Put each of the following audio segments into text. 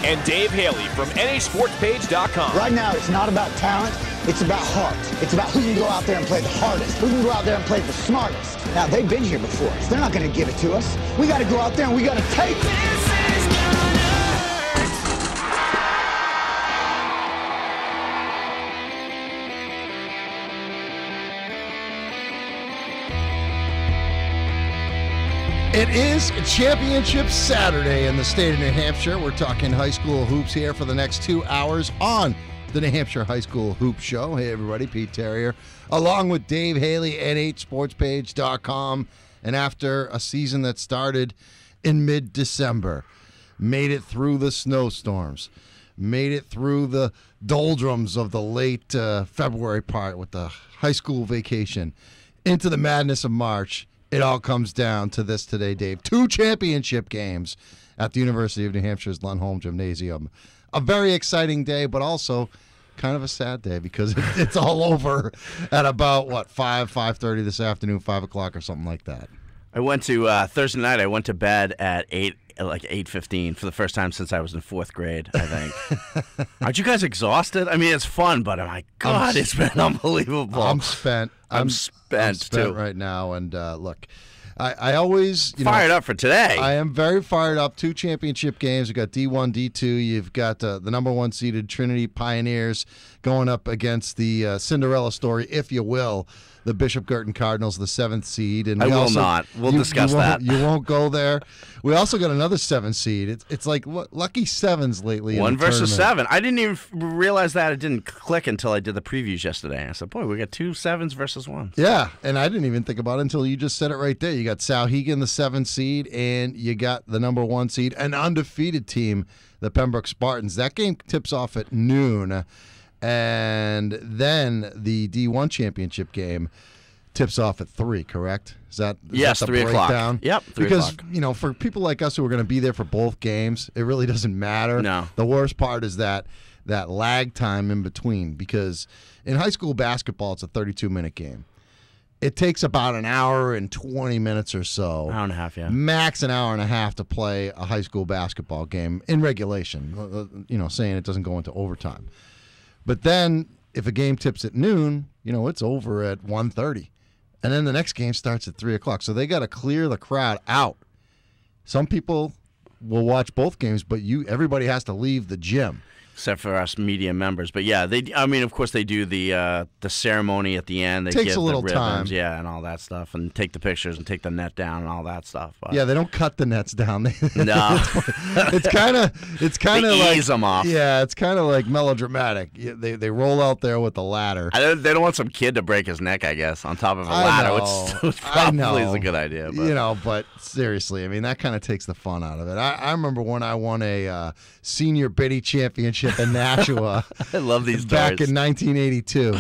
and Dave Haley from NASportsPage.com. Right now, it's not about talent. It's about heart. It's about who can go out there and play the hardest, who can go out there and play the smartest. Now, they've been here before us. They're not going to give it to us. We got to go out there and we got to take it. It is Championship Saturday in the state of New Hampshire. We're talking high school hoops here for the next 2 hours on the New Hampshire High School Hoop Show. Hey, everybody, Pete Terrier, along with Dave Haley, NHSportsPage.com. And after a season that started in mid-December, made it through the snowstorms, made it through the doldrums of the late February part with the high school vacation, into the madness of March, it all comes down to this today, Dave. 2 championship games at the University of New Hampshire's Lundholm Gymnasium. A very exciting day, but also kind of a sad day because it's all over at about, 5:30 this afternoon, 5 o'clock or something like that. I went to, Thursday night, I went to bed at 8:15 for the first time since I was in 4th grade, I think. Aren't you guys exhausted? I mean, it's fun, but my God, it's been unbelievable. I'm spent. I'm spent too right now, and look, I always fired up for today. I am very fired up. 2 championship games. We've got D1, D2. You've got the number 1 seeded Trinity Pioneers going up against the Cinderella story, if you will, the Bishop Girton Cardinals, the 7th seed. And I will not. We'll discuss that. You won't go there. We also got another 7 seed. It's like lucky 7s lately. 1 in the versus tournament. 7. I didn't even realize that. It didn't click until I did the previews yesterday. I said, boy, we got 2 7s versus 1. Yeah, and I didn't even think about it until you just said it right there. You got Sauhegan, the 7th seed, and you got the number 1 seed, an undefeated team, the Pembroke Spartans. That game tips off at noon. And then the D1 championship game tips off at 3, correct? Is that yes, the 3 breakdown? o'clock. Yep, 3 because, o'clock. For people like us who are going to be there for both games, it really doesn't matter. No. The worst part is that lag time in between, because in high school basketball, it's a 32-minute game. It takes about an hour and 20 minutes or so. Hour and a half, yeah. Max an hour and a half to play a high school basketball game in regulation, saying it doesn't go into overtime. But then if a game tips at noon, it's over at 1:30. And then the next game starts at 3 o'clock. So they got to clear the crowd out. Some people will watch both games, but everybody has to leave the gym. Except for us media members. But yeah, of course they do the ceremony at the end. They Takes give a little the ribbons, time. Yeah, and all that stuff, and take the pictures and take the net down and all that stuff. But yeah, they don't cut the nets down. no. it's kind of like ease them off. Yeah, it's kind of like melodramatic. They roll out there with the ladder. They don't want some kid to break his neck, I guess, on top of a ladder, which probably is a good idea. But. But seriously, I mean, that kind of takes the fun out of it. I remember when I won a senior biddy championship in Nashua. I love these back stories. in 1982.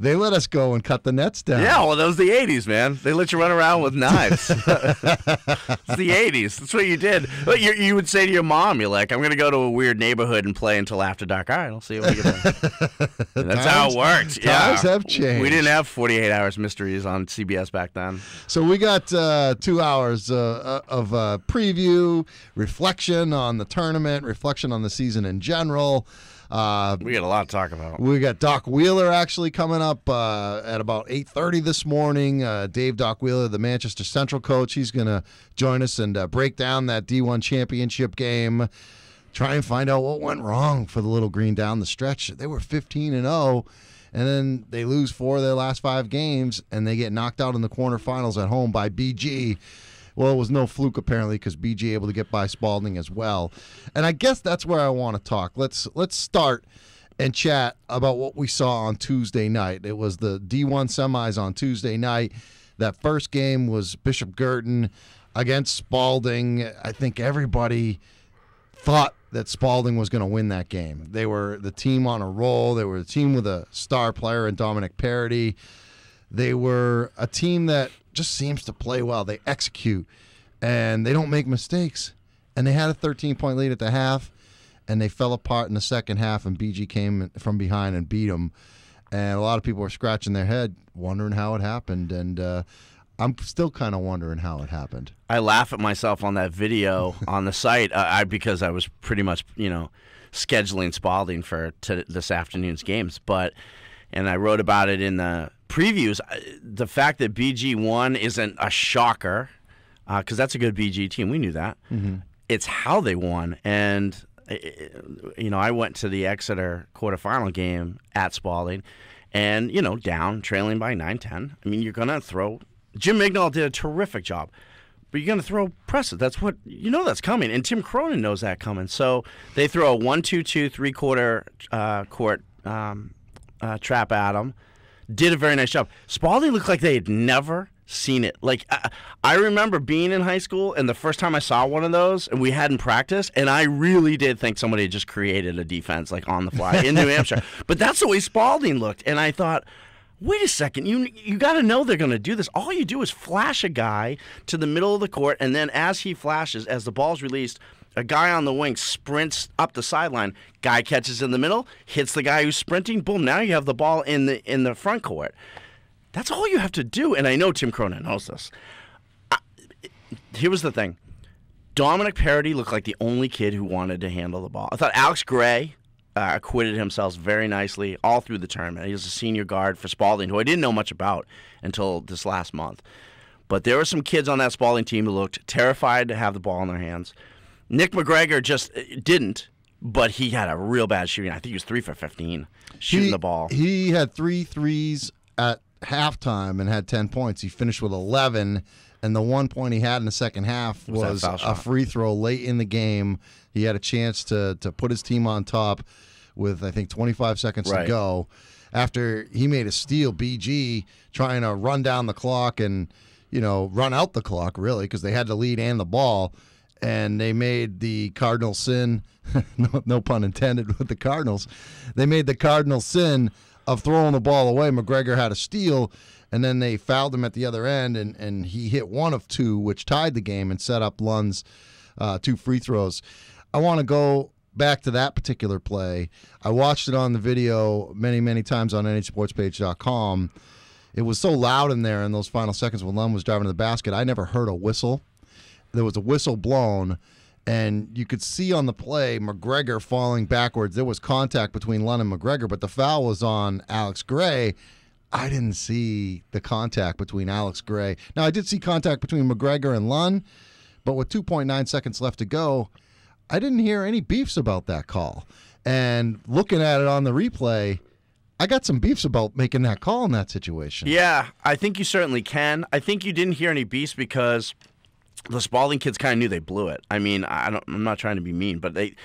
They let us go and cut the nets down. Yeah, well, that was the 80s, man. They let you run around with knives. It's the 80s. That's what you did. But you would say to your mom, you're like, I'm going to go to a weird neighborhood and play until after dark. All right, I'll see you when you get there. And that's how it worked. Times have changed. We didn't have 48 Hours Mysteries on CBS back then. So we got 2 hours of preview, reflection on the tournament, reflection on the season in general. We got a lot to talk about. We got Doc Wheeler actually coming up at about 8:30 this morning. Dave Doc Wheeler, the Manchester Central coach, he's going to join us and break down that D1 championship game, try and find out what went wrong for the Little Green down the stretch. They were 15-0, and then they lose 4 of their last 5 games, and they get knocked out in the quarterfinals at home by BG. Well, it was no fluke, apparently, because BG able to get by Spalding as well. And I guess that's where I want to talk. Let's start and chat about what we saw on Tuesday night. It was the D1 semis on Tuesday night. That first game was Bishop Girton against Spalding. I think everybody thought that Spalding was going to win that game. They were the team on a roll. They were the team with a star player in Dominic Parody. They were a team that just seems to play well. They execute, and they don't make mistakes. And they had a 13-point lead at the half, and they fell apart in the second half, and BG came from behind and beat them. And a lot of people were scratching their head, wondering how it happened. And I'm still kind of wondering how it happened. I laugh at myself on that video on the site because I was pretty much, scheduling Spalding for this afternoon's games. And I wrote about it in the previews. The fact that BG won isn't a shocker because that's a good BG team. We knew that. Mm-hmm. It's how they won. And, I went to the Exeter quarterfinal game at Spalding and, down, trailing by 9-10. I mean, you're going to throw – Jim Mignall did a terrific job, but you're going to throw presses. That's what that's coming, and Tim Cronin knows that coming. So they throw a 1-2-2 3-quarter court trap at him. Did a very nice job. Spalding looked like they had never seen it. Like I remember being in high school, and the first time I saw one of those, and we hadn't practiced, and I really did think somebody had just created a defense like on the fly in New Hampshire. But that's the way Spalding looked, and I thought, wait a second, you got to know they're going to do this. All you do is flash a guy to the middle of the court, and then as he flashes, as the ball's released, a guy on the wing sprints up the sideline. Guy catches in the middle, hits the guy who's sprinting. Boom! Now you have the ball in the front court. That's all you have to do. And I know Tim Cronin knows this. Here was the thing: Dominic Parody looked like the only kid who wanted to handle the ball. I thought Alex Gray acquitted himself very nicely all through the tournament. He was a senior guard for Spalding, who I didn't know much about until this last month. But there were some kids on that Spalding team who looked terrified to have the ball in their hands. Nick McGregor just didn't, but he had a real bad shooting. I think he was 3 for 15 shooting the ball. He had 3 threes at halftime and had 10 points. He finished with 11, and the 1 point he had in the second half was a free throw late in the game. He had a chance to put his team on top with, I think, 25 seconds to go. After he made a steal, BG trying to run down the clock and, run out the clock, really, because they had the lead and the ball. And they made the cardinal sin, no pun intended with the Cardinals, they made the cardinal sin of throwing the ball away. McGregor had a steal, and then they fouled him at the other end, and he hit 1 of 2, which tied the game and set up Lund's 2 free throws. I want to go back to that particular play. I watched it on the video many, many times on nhsportspage.com. It was so loud in there in those final seconds when Lund was driving to the basket, I never heard a whistle. There was a whistle blown, and you could see on the play McGregor falling backwards. There was contact between Lund and McGregor, but the foul was on Alex Gray. I didn't see the contact between Alex Gray. Now, I did see contact between McGregor and Lund, but with 2.9 seconds left to go, I didn't hear any beefs about that call. And looking at it on the replay, I got some beefs about making that call in that situation. Yeah, I think you certainly can. I think you didn't hear any beefs because the Spalding kids kind of knew they blew it. I mean, I'm not trying to be mean, but they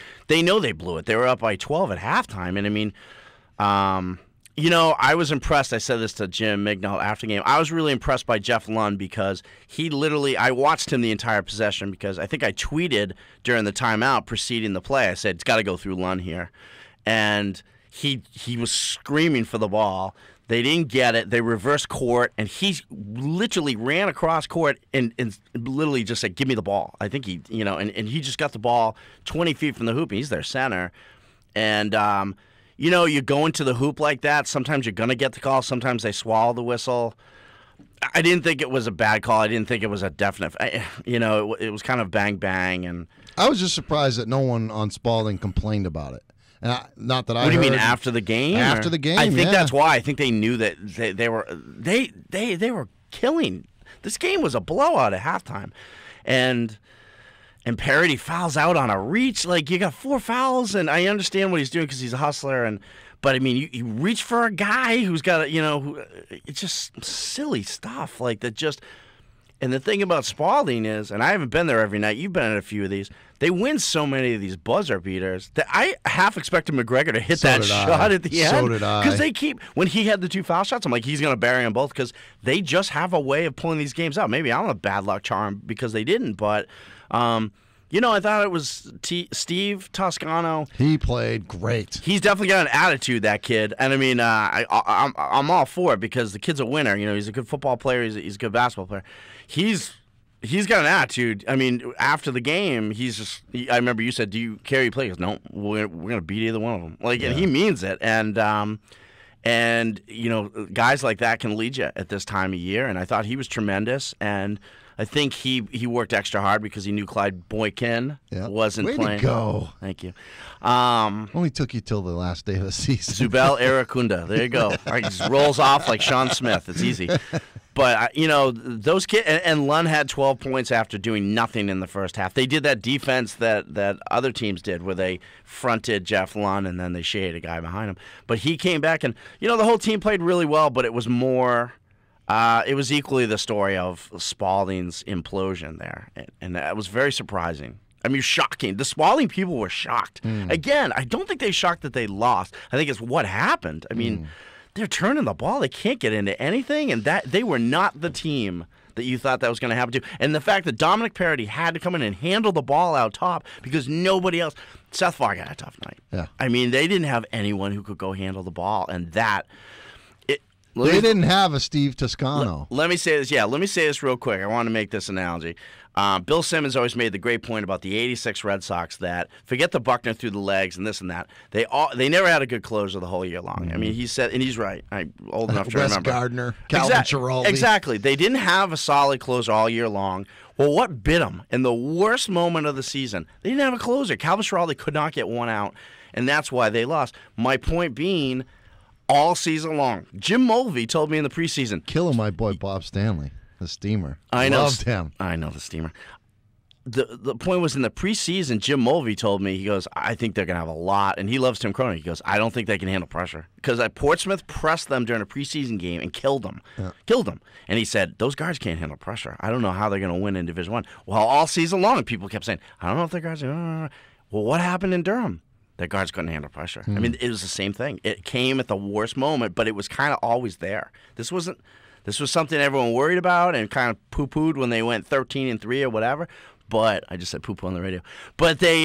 know they blew it. They were up by 12 at halftime, and I mean, I was impressed. I said this to Jim Mignall after the game. I was really impressed by Jeff Lund because he literally, I watched him the entire possession because I think I tweeted during the timeout preceding the play. I said, it's got to go through Lund here. And he was screaming for the ball. They didn't get it. They reversed court, and he literally ran across court and literally just said, give me the ball. I think and he just got the ball 20 feet from the hoop, and he's their center. And, you go into the hoop like that, sometimes you're going to get the call. Sometimes they swallow the whistle. I didn't think it was a bad call. I didn't think it was a definite. It was kind of bang, bang. And I was just surprised that no one on Spalding complained about it. And not that I. What do you heard mean after the game? After the game, I think that's why. I think they knew that they were killing. This game was a blowout at halftime, and Parody fouls out on a reach. Like, you got 4 fouls, and I understand what he's doing because he's a hustler. But I mean, you reach for a guy who's got it's just silly stuff like that. Just. And the thing about Spalding is, and I haven't been there every night, you've been at a few of these, they win so many of these buzzer beaters that I half expected McGregor to hit that shot at the end. So did I. Because they keep, when he had the 2 foul shots, I'm like, he's going to bury them both because they just have a way of pulling these games out. Maybe I'm a bad luck charm because they didn't, but I thought it was Steve Toscano. He played great. He's definitely got an attitude, that kid. And I mean, I'm all for it because the kid's a winner. He's a good football player. He's a good basketball player. He's got an attitude. I mean, after the game, I remember you said, "Do you care you play?" He goes, "No, we're gonna beat either one of them." And he means it. And And, guys like that can lead you at this time of year. And I thought he was tremendous. And I think he worked extra hard because he knew Clyde Boykin wasn't Way playing. To go. Thank you. Only took you till the last day of the season. Zubel Irakunda. There you go. All right, he just rolls off like Sean Smith. It's easy. But, those kids, and Lund had 12 points after doing nothing in the first half. They did that defense that other teams did where they fronted Jeff Lund and then they shaded a guy behind him. But he came back and, the whole team played really well, but it was more, it was equally the story of Spalding's implosion there. And that was very surprising. I mean, shocking. The Spalding people were shocked. Again, I don't think they shocked that they lost. I think it's what happened. I mean, they're turning the ball. They can't get into anything, and that they were not the team that you thought that was going to happen to. And the fact that Dominic Parity had to come in and handle the ball out top because nobody else. Seth Farr had a tough night. Yeah. I mean, they didn't have anyone who could go handle the ball, and that. They didn't have a Steve Toscano. Let me say this. Yeah, let me say this real quick. I want to make this analogy. Bill Simmons always made the great point about the '86 Red Sox that forget the Buckner through the legs and this and that. They never had a good closer the whole year long. I mean, he said, and he's right. I'm old enough to Wes remember. Gardner, Calvin Chiraldi. Exactly. They didn't have a solid closer all year long. Well, what bit them in the worst moment of the season? They didn't have a closer. Calvin Chiraldi could not get one out, and that's why they lost. My point being, all season long, Jim Mulvey told me in the preseason, killing my boy Bob Stanley. The Steamer. I know. Loved him. I know the Steamer. The point was in the preseason, Jim Mulvey told me, he goes, I think they're going to have a lot, and he loves Tim Cronin. He goes, I don't think they can handle pressure. Because Portsmouth pressed them during a preseason game and killed them. Yeah. Killed them. And he said, those guards can't handle pressure. I don't know how they're going to win in Division I. Well, all season long, people kept saying, I don't know if their guards are. Well, what happened in Durham? Their guards couldn't handle pressure. I mean, it was the same thing. It came at the worst moment, but it was kind of always there. This was something everyone worried about and kind of poo-pooed when they went 13-3 or whatever. But I just said poo-poo on the radio. But they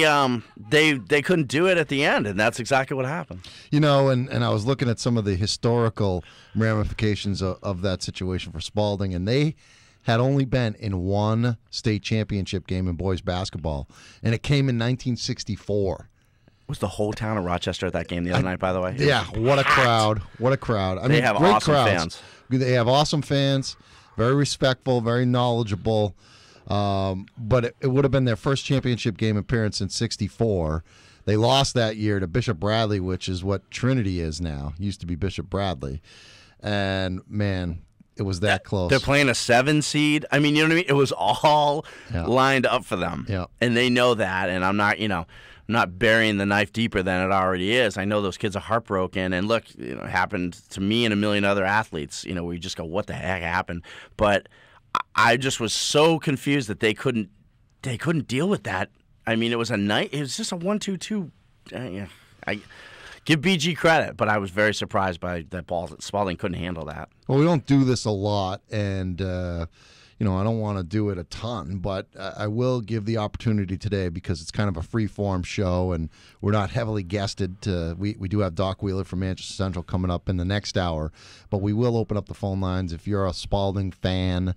couldn't do it at the end, and that's exactly what happened. And I was looking at some of the historical ramifications of that situation for Spalding, and they had only been in one state championship game in boys basketball, and it came in 1964. Was the whole town of Rochester at that game the other night, by the way? Yeah, what a crowd. What a crowd. I mean, have great awesome crowds. fans. They have awesome fans, very respectful, very knowledgeable. But it would have been their first championship game appearance in '64. They lost that year to Bishop Bradley, which is what Trinity is now. Used to be Bishop Bradley. And, man, it was that close. They're playing a 7 seed. I mean, you know what I mean? It was all lined up for them. Yeah. And they know that, and I'm not burying the knife deeper than it already is. I know those kids are heartbroken, and look, it happened to me and a million other athletes. We just go, what the heck happened? But I just was so confused that they couldn't deal with that. I mean, it was just a 1-2-2. I give BG credit, but I was very surprised by that ball. Spalding couldn't handle that. Well, we don't do this a lot, and I don't want to do it a ton, but I will give the opportunity today because it's kind of a free-form show, and we're not heavily guested. We do have Doc Wheeler from Manchester Central coming up in the next hour, but we will open up the phone lines if you're a Spalding fan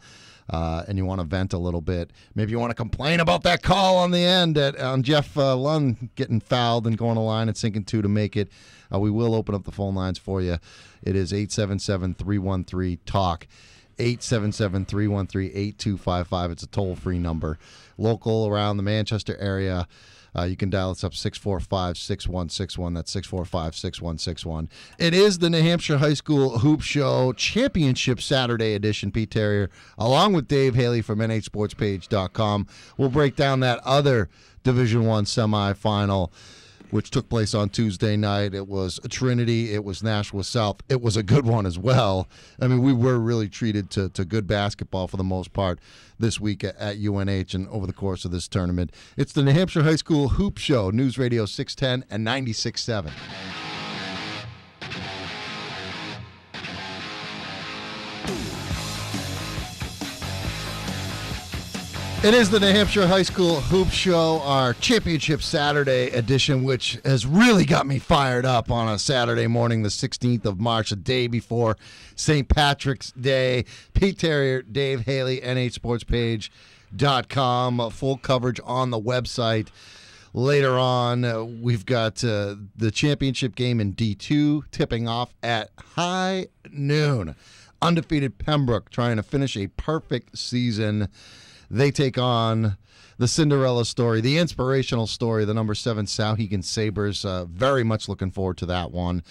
and you want to vent a little bit. Maybe you want to complain about that call on the end on Jeff Lund getting fouled and going a line and sinking 2 to make it. We will open up the phone lines for you. It is 877-313-TALK. 877-313-8255. It's a toll-free number. Local around the Manchester area, you can dial us up 645-6161. That's 645-6161. It is the New Hampshire High School Hoop Show Championship Saturday edition. Pete Terrier, along with Dave Haley from NHSportsPage.com. We'll break down that other Division I semifinal, which took place on Tuesday night. It was a Trinity. It was Nashua South. It was a good one as well. I mean, we were really treated to good basketball for the most part this week at UNH and over the course of this tournament. It's the New Hampshire High School Hoop Show, News Radio 610 and 96.7. It is the New Hampshire High School Hoop Show, our Championship Saturday edition, which has really got me fired up on a Saturday morning, the 16th of March, a day before St. Patrick's Day. Pete Terrier, Dave Haley, NHSportsPage.com. Full coverage on the website. Later on, we've got the championship game in D2 tipping off at high noon. Undefeated Pembroke trying to finish a perfect season. They take on the Cinderella story, the inspirational story, the number 7 Souhegan Sabres. Very much looking forward to that one.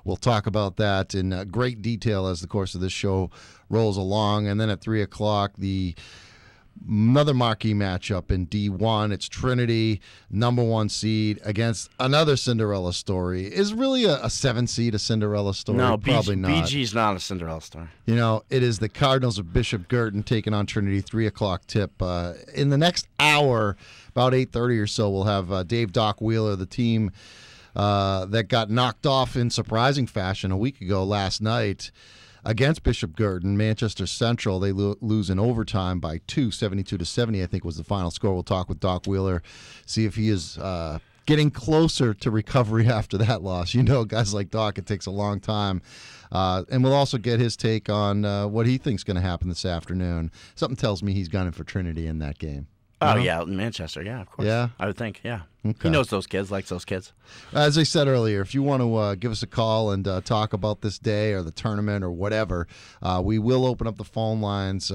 We'll talk about that in great detail as the course of this show rolls along. And then at 3 o'clock, another marquee matchup in D1. It's Trinity, number 1 seed, against another Cinderella story. Is really a 7 seed a Cinderella story? No, probably not. BG's not a Cinderella story. You know, it is the Cardinals of Bishop Girton taking on Trinity, 3 o'clock tip. In the next hour, about 8:30 or so, we'll have Dave Doc Wheeler, the team that got knocked off in surprising fashion a week ago last night against Bishop Girton, Manchester Central. They lose in overtime by 2, 72-70, I think was the final score. We'll talk with Doc Wheeler, see if he is getting closer to recovery after that loss. You know, guys like Doc, it takes a long time. And we'll also get his take on what he thinks is going to happen this afternoon. Something tells me he's gunning for Trinity in that game. Oh, yeah, Manchester, yeah, of course. Yeah? I would think, yeah. Okay. He knows those kids, likes those kids. As I said earlier, if you want to give us a call and talk about this day or the tournament or whatever, we will open up the phone lines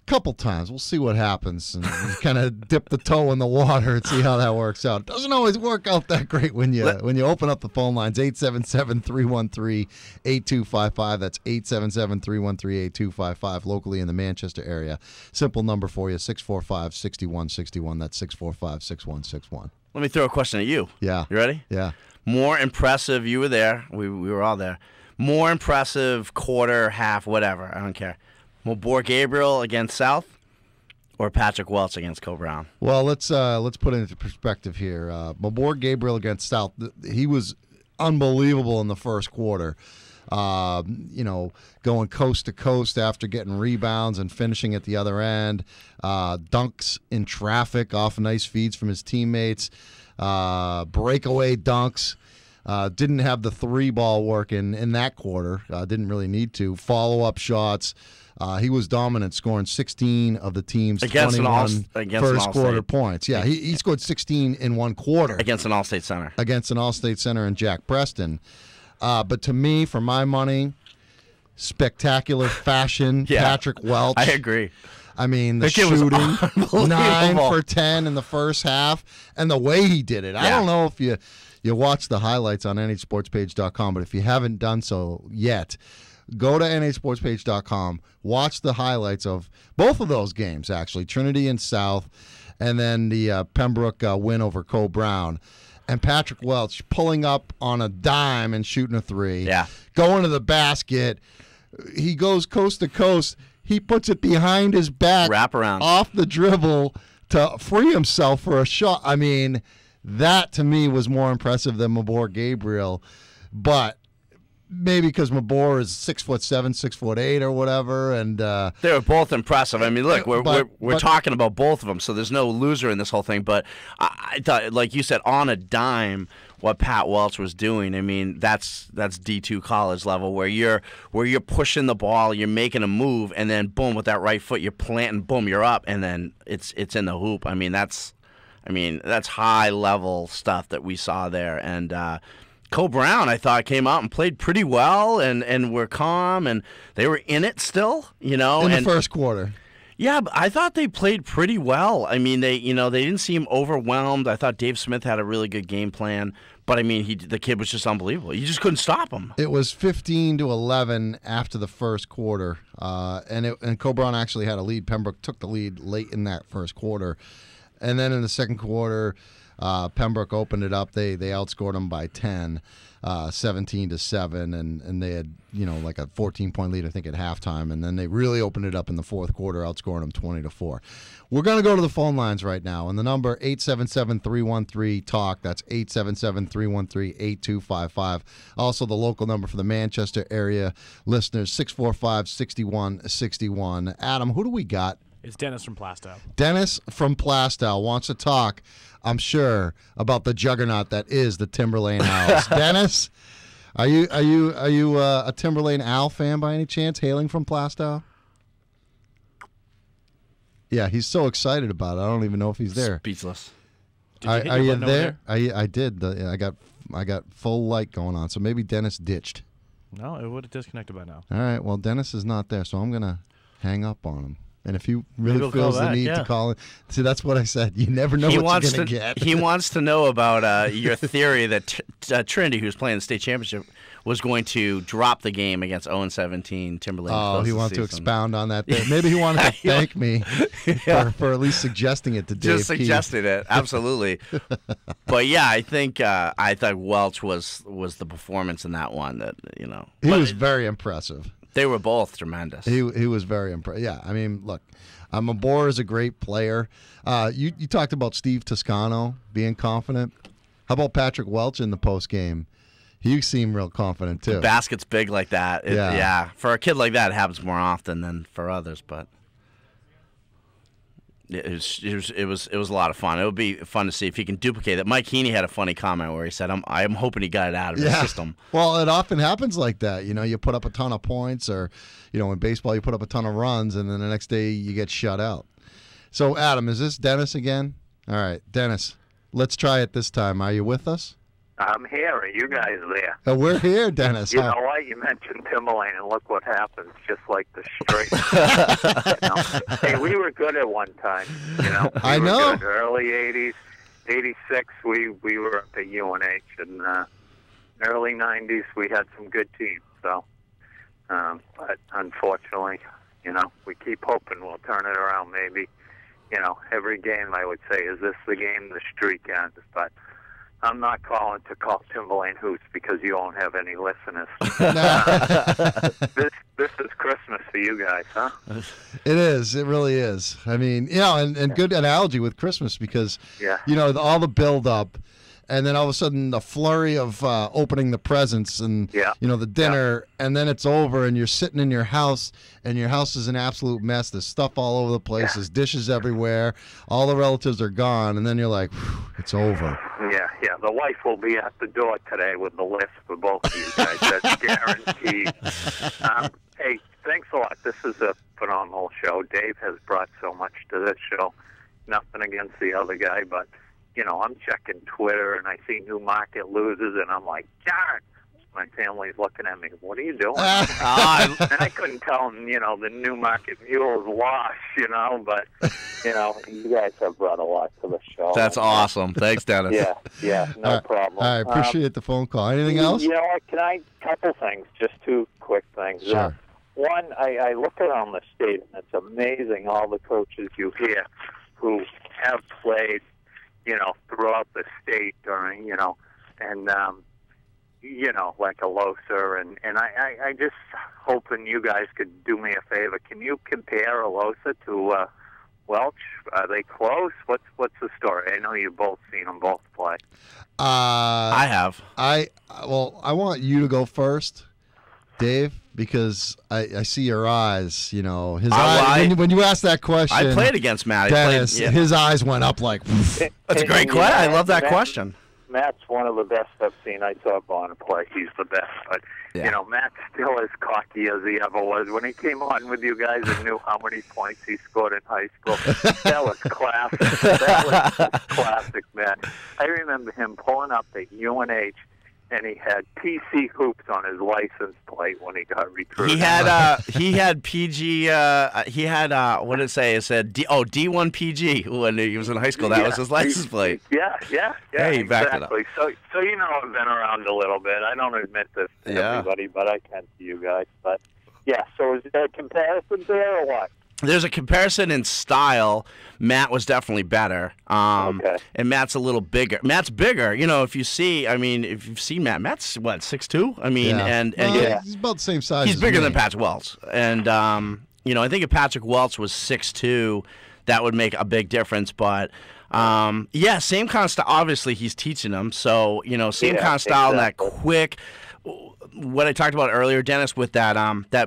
couple times. We'll see what happens and kind of dip the toe in the water and see how that works out. It doesn't always work out that great when you open up the phone lines. 877-313-8255. That's 877-313-8255 locally in the Manchester area. Simple number for you, 645-6161. That's 645-6161. Let me throw a question at you. Yeah. You ready? Yeah. More impressive, you were there, we were all there. More impressive quarter, half, whatever, I don't care. Mabor Gabriel against South or Patrick Welch against Co Brown? Well, let's put it into perspective here. Mabor Gabriel against South, he was unbelievable in the first quarter. Going coast to coast after getting rebounds and finishing at the other end. Dunks in traffic off nice feeds from his teammates. Breakaway dunks. Didn't have the 3-ball working in that quarter. Didn't really need to. Follow-up shots. He was dominant, scoring 16 of the team's 21 first-quarter points. Yeah, he scored 16 in one quarter. Against an All-State center. Against an All-State center and Jack Preston. But to me, for my money, spectacular fashion, yeah, Patrick Welch. I agree. I mean, the shooting, 9 for 10 in the first half, and the way he did it. Yeah. I don't know if you watch the highlights on nhsportspage.com, but if you haven't done so yet, go to nhsportspage.com, watch the highlights of both of those games, actually, Trinity and South, and then the Pembroke win over Co Brown. And Patrick Welch pulling up on a dime and shooting a 3. Yeah. Going to the basket. He goes coast to coast. He puts it behind his back. Wrap around. Off the dribble to free himself for a shot. I mean, that to me was more impressive than Mabor Gabriel. But maybe because Mabor is 6'7", 6'8", or whatever, and they were both impressive. I mean, look, we're talking about both of them, so there's no loser in this whole thing. But I thought, like you said, on a dime, what Pat Welch was doing. I mean, that's D2 college level where you're pushing the ball, you're making a move, and then boom, with that right foot, you're planting, boom, you're up, and then it's in the hoop. I mean, that's high level stuff that we saw there, and. Co Brown, I thought, came out and played pretty well and were calm, and they were in it still, In the first quarter. Yeah, but I thought they played pretty well. I mean, they didn't seem overwhelmed. I thought Dave Smith had a really good game plan, but I mean, the kid was just unbelievable. You just couldn't stop him. It was 15-11 after the first quarter, and Co Brown actually had a lead. Pembroke took the lead late in that first quarter, and then in the second quarter. Pembroke opened it up. They outscored them by 10, 17-7, and they had like a 14-point lead I think at halftime, and then they really opened it up in the fourth quarter, outscoring them 20-4. We're going to go to the phone lines right now, and the number 877-313-TALK. That's 877-313-8255. Also the local number for the Manchester area listeners, 645-6161. Adam, who do we got? It's Dennis from Plastow. Dennis from Plastow wants to talk, I'm sure, about the juggernaut that is the Timberlane Owls. Dennis, are you a Timberlane Owl fan by any chance, hailing from Plastow? Yeah, he's so excited about it. I don't even know if he's there. Speechless. Did you hit Are your you button over there? I did. I got full light going on, so maybe Dennis ditched. No, it would have disconnected by now. All right. Well, Dennis is not there, so I'm gonna hang up on him. And if he Maybe really he'll call feels the back, need to yeah. call in, see, that's what I said. You never know He what wants you're gonna to. get. He wants to know about your theory that Trinity, who's playing the state championship, was going to drop the game against 0-17 Timberlake. Oh, he wanted to season. expound on that. Maybe he wanted to thank me for at least suggesting it to Dave. Just suggested it, absolutely. But yeah, I thought Welch was the performance in that one that He was very impressive. They were both tremendous. He was very impressive. Yeah, I mean, look, Mabor is a great player. You talked about Steve Toscano being confident. How about Patrick Welch in the post game? He seemed real confident too. Basket's big like that. Yeah. For a kid like that, it happens more often than for others. But it was a lot of fun. It would be fun to see if he can duplicate that. Mike Heaney had a funny comment where he said, "I'm hoping he got it out of his system." Well, it often happens like that. You put up a ton of points, or in baseball you put up a ton of runs, and then the next day you get shut out. So, Adam, is this Dennis again? All right, Dennis, let's try it this time. Are you with us? I'm here. Are you guys there? We're here, Dennis. You know what? You mentioned Timberlane, and look what happens, just like the straight. Hey, we were good at one time. I know. Good. Early 80s, 86, we were up at UNH, and early 90s, we had some good teams. So, but unfortunately, we keep hoping we'll turn it around maybe. Every game I would say, is this the game the streak ends? But I'm not calling to call Timberlane hoops because you won't have any listeners. This is Christmas for you guys, huh? It is. It really is. I mean, and good analogy with Christmas because, all the build-up, and then all of a sudden the flurry of opening the presents and, the dinner, and then it's over and you're sitting in your house and your house is an absolute mess. There's stuff all over the place. There's dishes everywhere. All the relatives are gone, and then you're like, it's over. Yeah. The wife will be at the door today with the list for both of you guys. That's guaranteed. Hey, thanks a lot. This is a phenomenal show. Dave has brought so much to this show. Nothing against the other guy, but I'm checking Twitter and I see Newmarket loses, and I'm like, God. My family's looking at me. What are you doing? And I couldn't tell them, the Newmarket Mules lost, but, you guys have brought a lot to the show. That's awesome. Thanks, Dennis. Yeah, no problem. I appreciate the phone call. Anything else? You know what? Couple things, just two quick things. Sure. One, I look around the state, and it's amazing all the coaches you hear who have played, throughout the state during, and, like a Alosa, and I just hoping you guys could do me a favor. Can you compare Alosa to Welch? Are they close? What's the story? I know you've both seen them both play. I have. I want you to go first, Dave, because I see your eyes. His eyes. When you asked that question, I played against Matt. Dennis, his eyes went up like. That's a great question. I love that question. Matt's one of the best I've seen. I saw Bonner play. He's the best. But, Matt's still as cocky as he ever was. When he came on with you guys and knew how many points he scored in high school, that was classic. That was classic, Matt. I remember him pulling up at UNH, and he had PC hoops on his license plate when he got recruited. He had PG. He had what did it say? It said D1 PG when he was in high school. That was his license plate. Yeah. Hey, he backed it up. So I've been around a little bit. I don't admit this to everybody, but I can to you guys. But so is there a comparison there or what? There's a comparison in style. Matt was definitely better. Okay. And Matt's a little bigger. Matt's bigger. If you've seen Matt, Matt's what, 6'2"? I mean, and he's about the same size. He's bigger than Patrick Welch. And I think if Patrick Welch was 6'2", that would make a big difference. But same kind of style. Obviously, he's teaching them. So same kind of style, and that quick. What I talked about earlier, Dennis, with that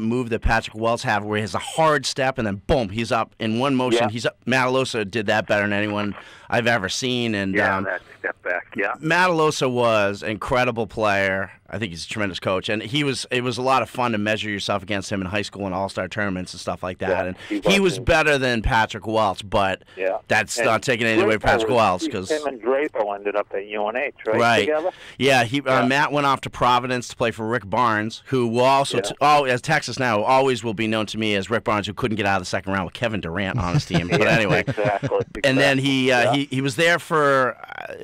move that Patrick Welch had, where he has a hard step and then boom, he's up in one motion. He's up. Matt Alosa did that better than anyone I've ever seen. And that step back. Yeah, Matt Alosa was an incredible player. I think he's a tremendous coach, and it was a lot of fun to measure yourself against him in high school and all-star tournaments and stuff like that. Yeah, and he was better than Patrick Welch, but that's not taking anything away from Patrick Welch, because him and Drapo ended up at UNH, right? Right. Together? Yeah, Matt went off to Providence to play for Rick Barnes, who will also, as Texas now, always will be known to me as Rick Barnes, who couldn't get out of the second round with Kevin Durant on his team. But anyway, exactly. And then he was there for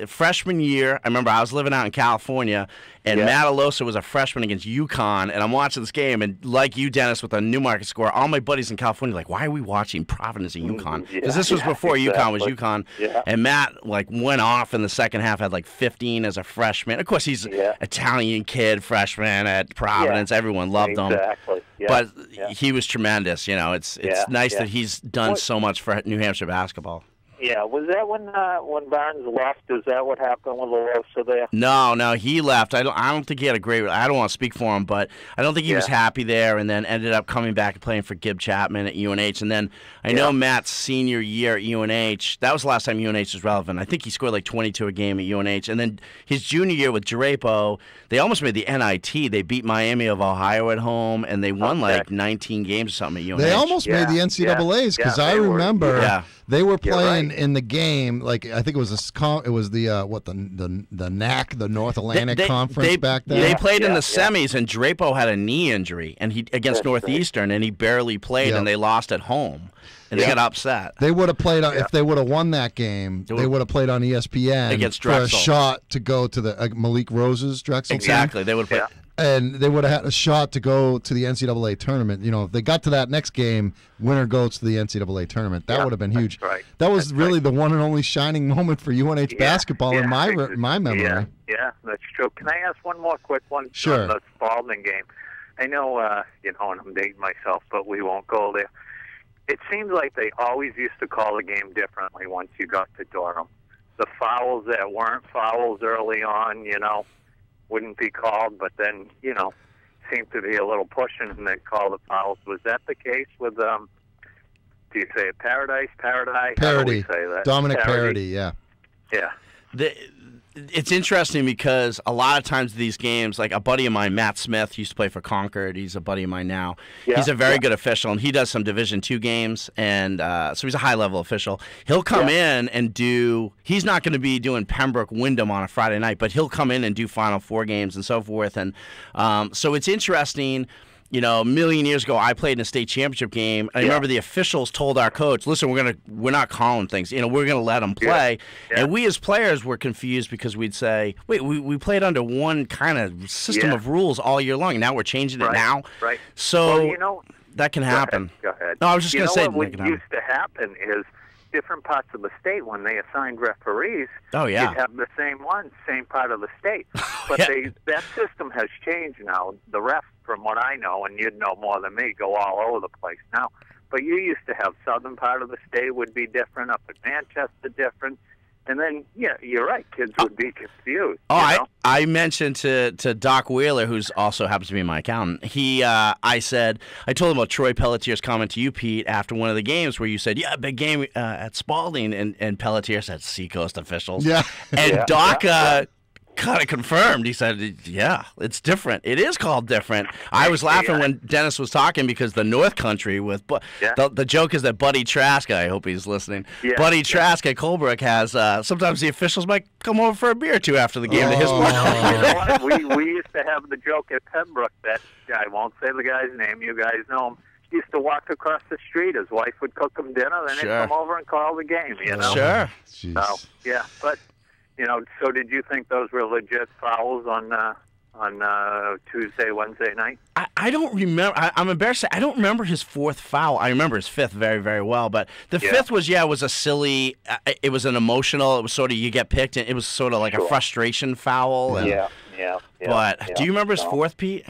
freshman year. I remember I was living out in California, and Matt Alosa was a freshman against UConn, and I'm watching this game, and like you, Dennis, with a Newmarket score, all my buddies in California are like, why are we watching Providence and UConn? Because this was before UConn was UConn. Yeah. And Matt went off in the second half, had 15 as a freshman. Of course, he's an Italian kid, freshman at Providence. Everyone loved him. Exactly. Yeah. But he was tremendous. It's nice that he's done so much for New Hampshire basketball. Yeah, was that when Barnes left? Is that what happened with Alosa there? No, he left. I don't think he had a great. I don't want to speak for him, but I don't think he was happy there, and then ended up coming back and playing for Gib Chapman at UNH. And then I know Matt's senior year at UNH. That was the last time UNH was relevant. I think he scored 22 a game at UNH. And then his junior year with Drapo, they almost made the NIT. They beat Miami of Ohio at home, and they won 19 games or something at UNH. They almost made the NCAAs because I remember. They were playing in the game, I think it was the NAC, the North Atlantic Conference back then. They played in the semis, and Drapo had a knee injury, and against Northeastern, and he barely played, and they lost at home, and they got upset. They would have played if they would have won that game. They would have played on ESPN against for a shot to go to the Malik Rose's Drexel. Exactly, they would have played. And they would have had a shot to go to the NCAA tournament. If they got to that next game, winner goes to the NCAA tournament. That would have been huge. Right. That was really the one and only shining moment for UNH basketball in my memory. Yeah, that's true. Can I ask one more quick one? Sure. On the Spalding game. I know, and I'm dating myself, but we won't go there. It seems like they always used to call the game differently once you got to Durham. The fouls that weren't fouls early on, wouldn't be called, but then, seemed to be a little pushing and they call the fouls. Was that the case with, do you say it Paradise? Parody? How do we say that? Dominic Parody, yeah. Yeah. It's interesting because a lot of times these games, like a buddy of mine, Matt Smith, used to play for Concord. He's a buddy of mine now. He's a very good official, and he does some Division II games, and so he's a high-level official. He'll come in and he's not going to be doing Pembroke-Wyndham on a Friday night, but he'll come in and do Final Four games and so forth. And so it's interesting. A million years ago, I played in a state championship game. I remember the officials told our coach, "Listen, we're not calling things. We're going to let them play." And we as players were confused because we'd say, "Wait, we played under one kind of system of rules all year long, and now we're changing it now." Right. So that can happen. Go ahead. No, I was just going to say what used to happen is different parts of the state when they assigned referees. You'd have the same one, same part of the state. But that system has changed now. The refs, from what I know, and you'd know more than me, go all over the place now. But you used to have southern part of the state would be different, up at Manchester different. And then, you're right, kids would be confused. I mentioned to Doc Wheeler, who's also happens to be my accountant, I told him about Troy Pelletier's comment to you, Pete, after one of the games where you said, big game at Spalding, and Pelletier said, Seacoast officials. Yeah. And Doc kind of confirmed. He said, it's different. It is called different. I was laughing when Dennis was talking because the North Country the joke is that Buddy Trask, I hope he's listening, Buddy Trask at Colebrook has, sometimes the officials might come over for a beer or two after the game to his part. We used to have the joke at Pembroke that, I won't say the guy's name, you guys know him, he used to walk across the street. His wife would cook him dinner, then he'd come over and call the game, Sure. So, but... so did you think those were legit fouls on Tuesday, Wednesday night? I don't remember. I'm embarrassed to say I don't remember his fourth foul. I remember his fifth very, very well. But the fifth was a silly. It was an emotional. It was sort of you get picked, and it was sort of like a frustration foul. And, But do you remember his fourth, Pete?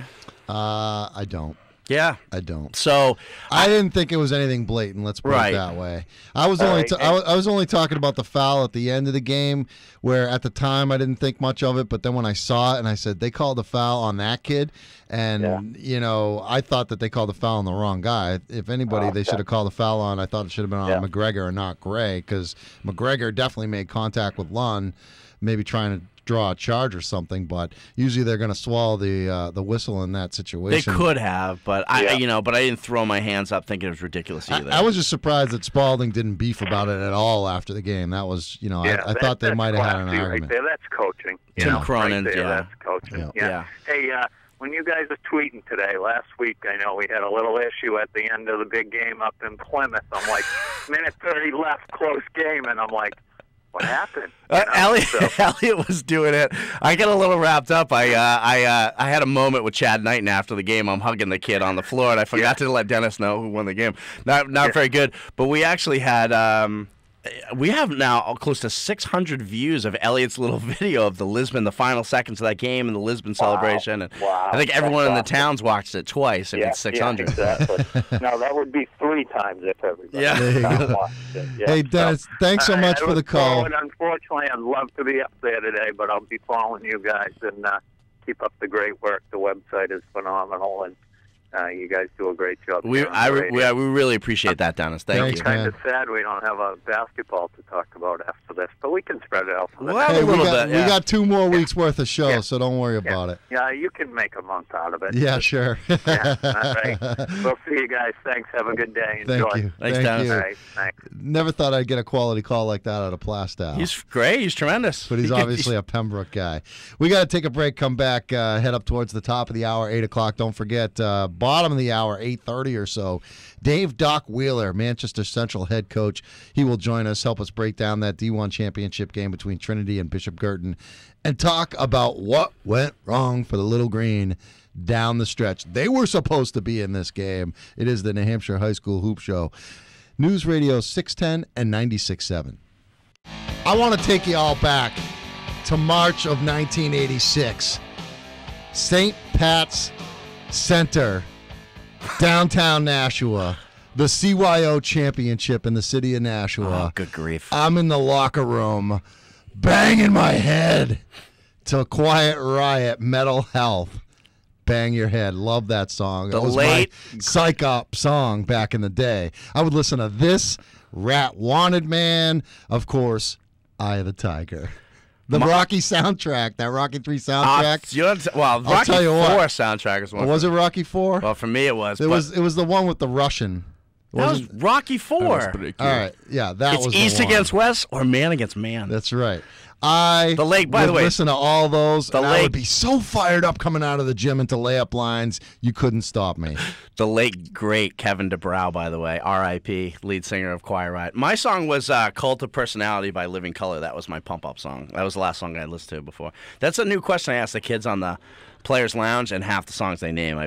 I don't. Yeah, I don't. So I didn't think it was anything blatant. Let's put it that way. I was only talking about the foul at the end of the game, where at the time I didn't think much of it, but then when I saw it and I said they called the foul on that kid, and I thought that they called the foul on the wrong guy. If anybody, they should have called the foul on. I thought it should have been on McGregor and not Gray, because McGregor definitely made contact with Lund, maybe trying to draw a charge or something, but usually they're going to swallow the whistle in that They situation. could have, but I didn't throw my hands up thinking it was ridiculous either. I was just surprised that Spalding didn't beef about it at all after the game. That was, I thought they might have had an argument. Right there. That's coaching. Tim Cronin, right there, yeah. That's coaching. Yeah. Hey, when you guys are tweeting today, last week I know we had a little issue at the end of the big game up in Plymouth. I'm like, minute 30 left, close game, and I'm like, what happened? Elliot was doing it. I got a little wrapped up. I had a moment with Chad Knighton after the game. I'm hugging the kid on the floor, and I forgot to let Dennis know who won the game. Not very good, but we actually had. We have now close to 600 views of Elliot's little video of the final seconds of that game and the Lisbon celebration. And wow. I think everyone in the town's watched it twice. If it's 600. Yeah, exactly. No, that would be 3 times if everybody watched it. Yeah. Hey, Dennis, thanks so much for the call. Unfortunately, I'd love to be up there today, but I'll be following you guys and keep up the great work. The website is phenomenal, and you guys do a great job. We really appreciate that, Dennis. Thanks, you. Kind of sad we don't have a basketball to talk about after this, but we can spread it out. For the Well, next a little we bit, yeah. got 2 more weeks worth of show, so don't worry about it. Yeah, you can make a month out of it. Yeah, sure. Yeah, all right. We'll see you guys. Thanks. Have a good day. Enjoy. Thank you. Thanks, Thank Dennis. you. All right. Thanks. Never thought I'd get a quality call like that out of Plastow. He's great. He's tremendous. But he's obviously a Pembroke guy. We got to take a break, come back, head up towards the top of the hour, 8 o'clock. Don't forget, bottom of the hour, 8:30 or so, Dave Doc Wheeler, Manchester Central head coach. He will join us, help us break down that D1 championship game between Trinity and Bishop Girton, and talk about what went wrong for the Little Green down the stretch. They were supposed to be in this game. It is the New Hampshire High School Hoop Show. News Radio 610 and 96.7. I want to take you all back to March of 1986. St. Pat's Center, downtown Nashua, the CYO championship in the city of Nashua. Oh, good grief. I'm in the locker room, banging my head to Quiet Riot, Metal Health. Bang Your Head. Love that song. The It was late my psych up song back in the day. I would listen to this, Rat Wanted Man, of course, Eye of the Tiger. The Rocky soundtrack, that Rocky 3 soundtrack. Rocky tell you 4 what. soundtrack is one. Was it Rocky 4? Well, for me it was. It was the one with the Russian. That was Rocky 4. All right, yeah, that It's was the East one. against West or Man against Man. That's right. I The Lake, by the would way, listen to all those, and I Lake- would be so fired up coming out of the gym into layup lines, you couldn't stop me. The late, great Kevin DeBrow, by the way, R.I.P., lead singer of Quiet Riot. My song was Cult of Personality by Living Colour. That was my pump-up song. That was the last song I listened to before. That's a new question I asked the kids on the Players Lounge, and half the songs they name,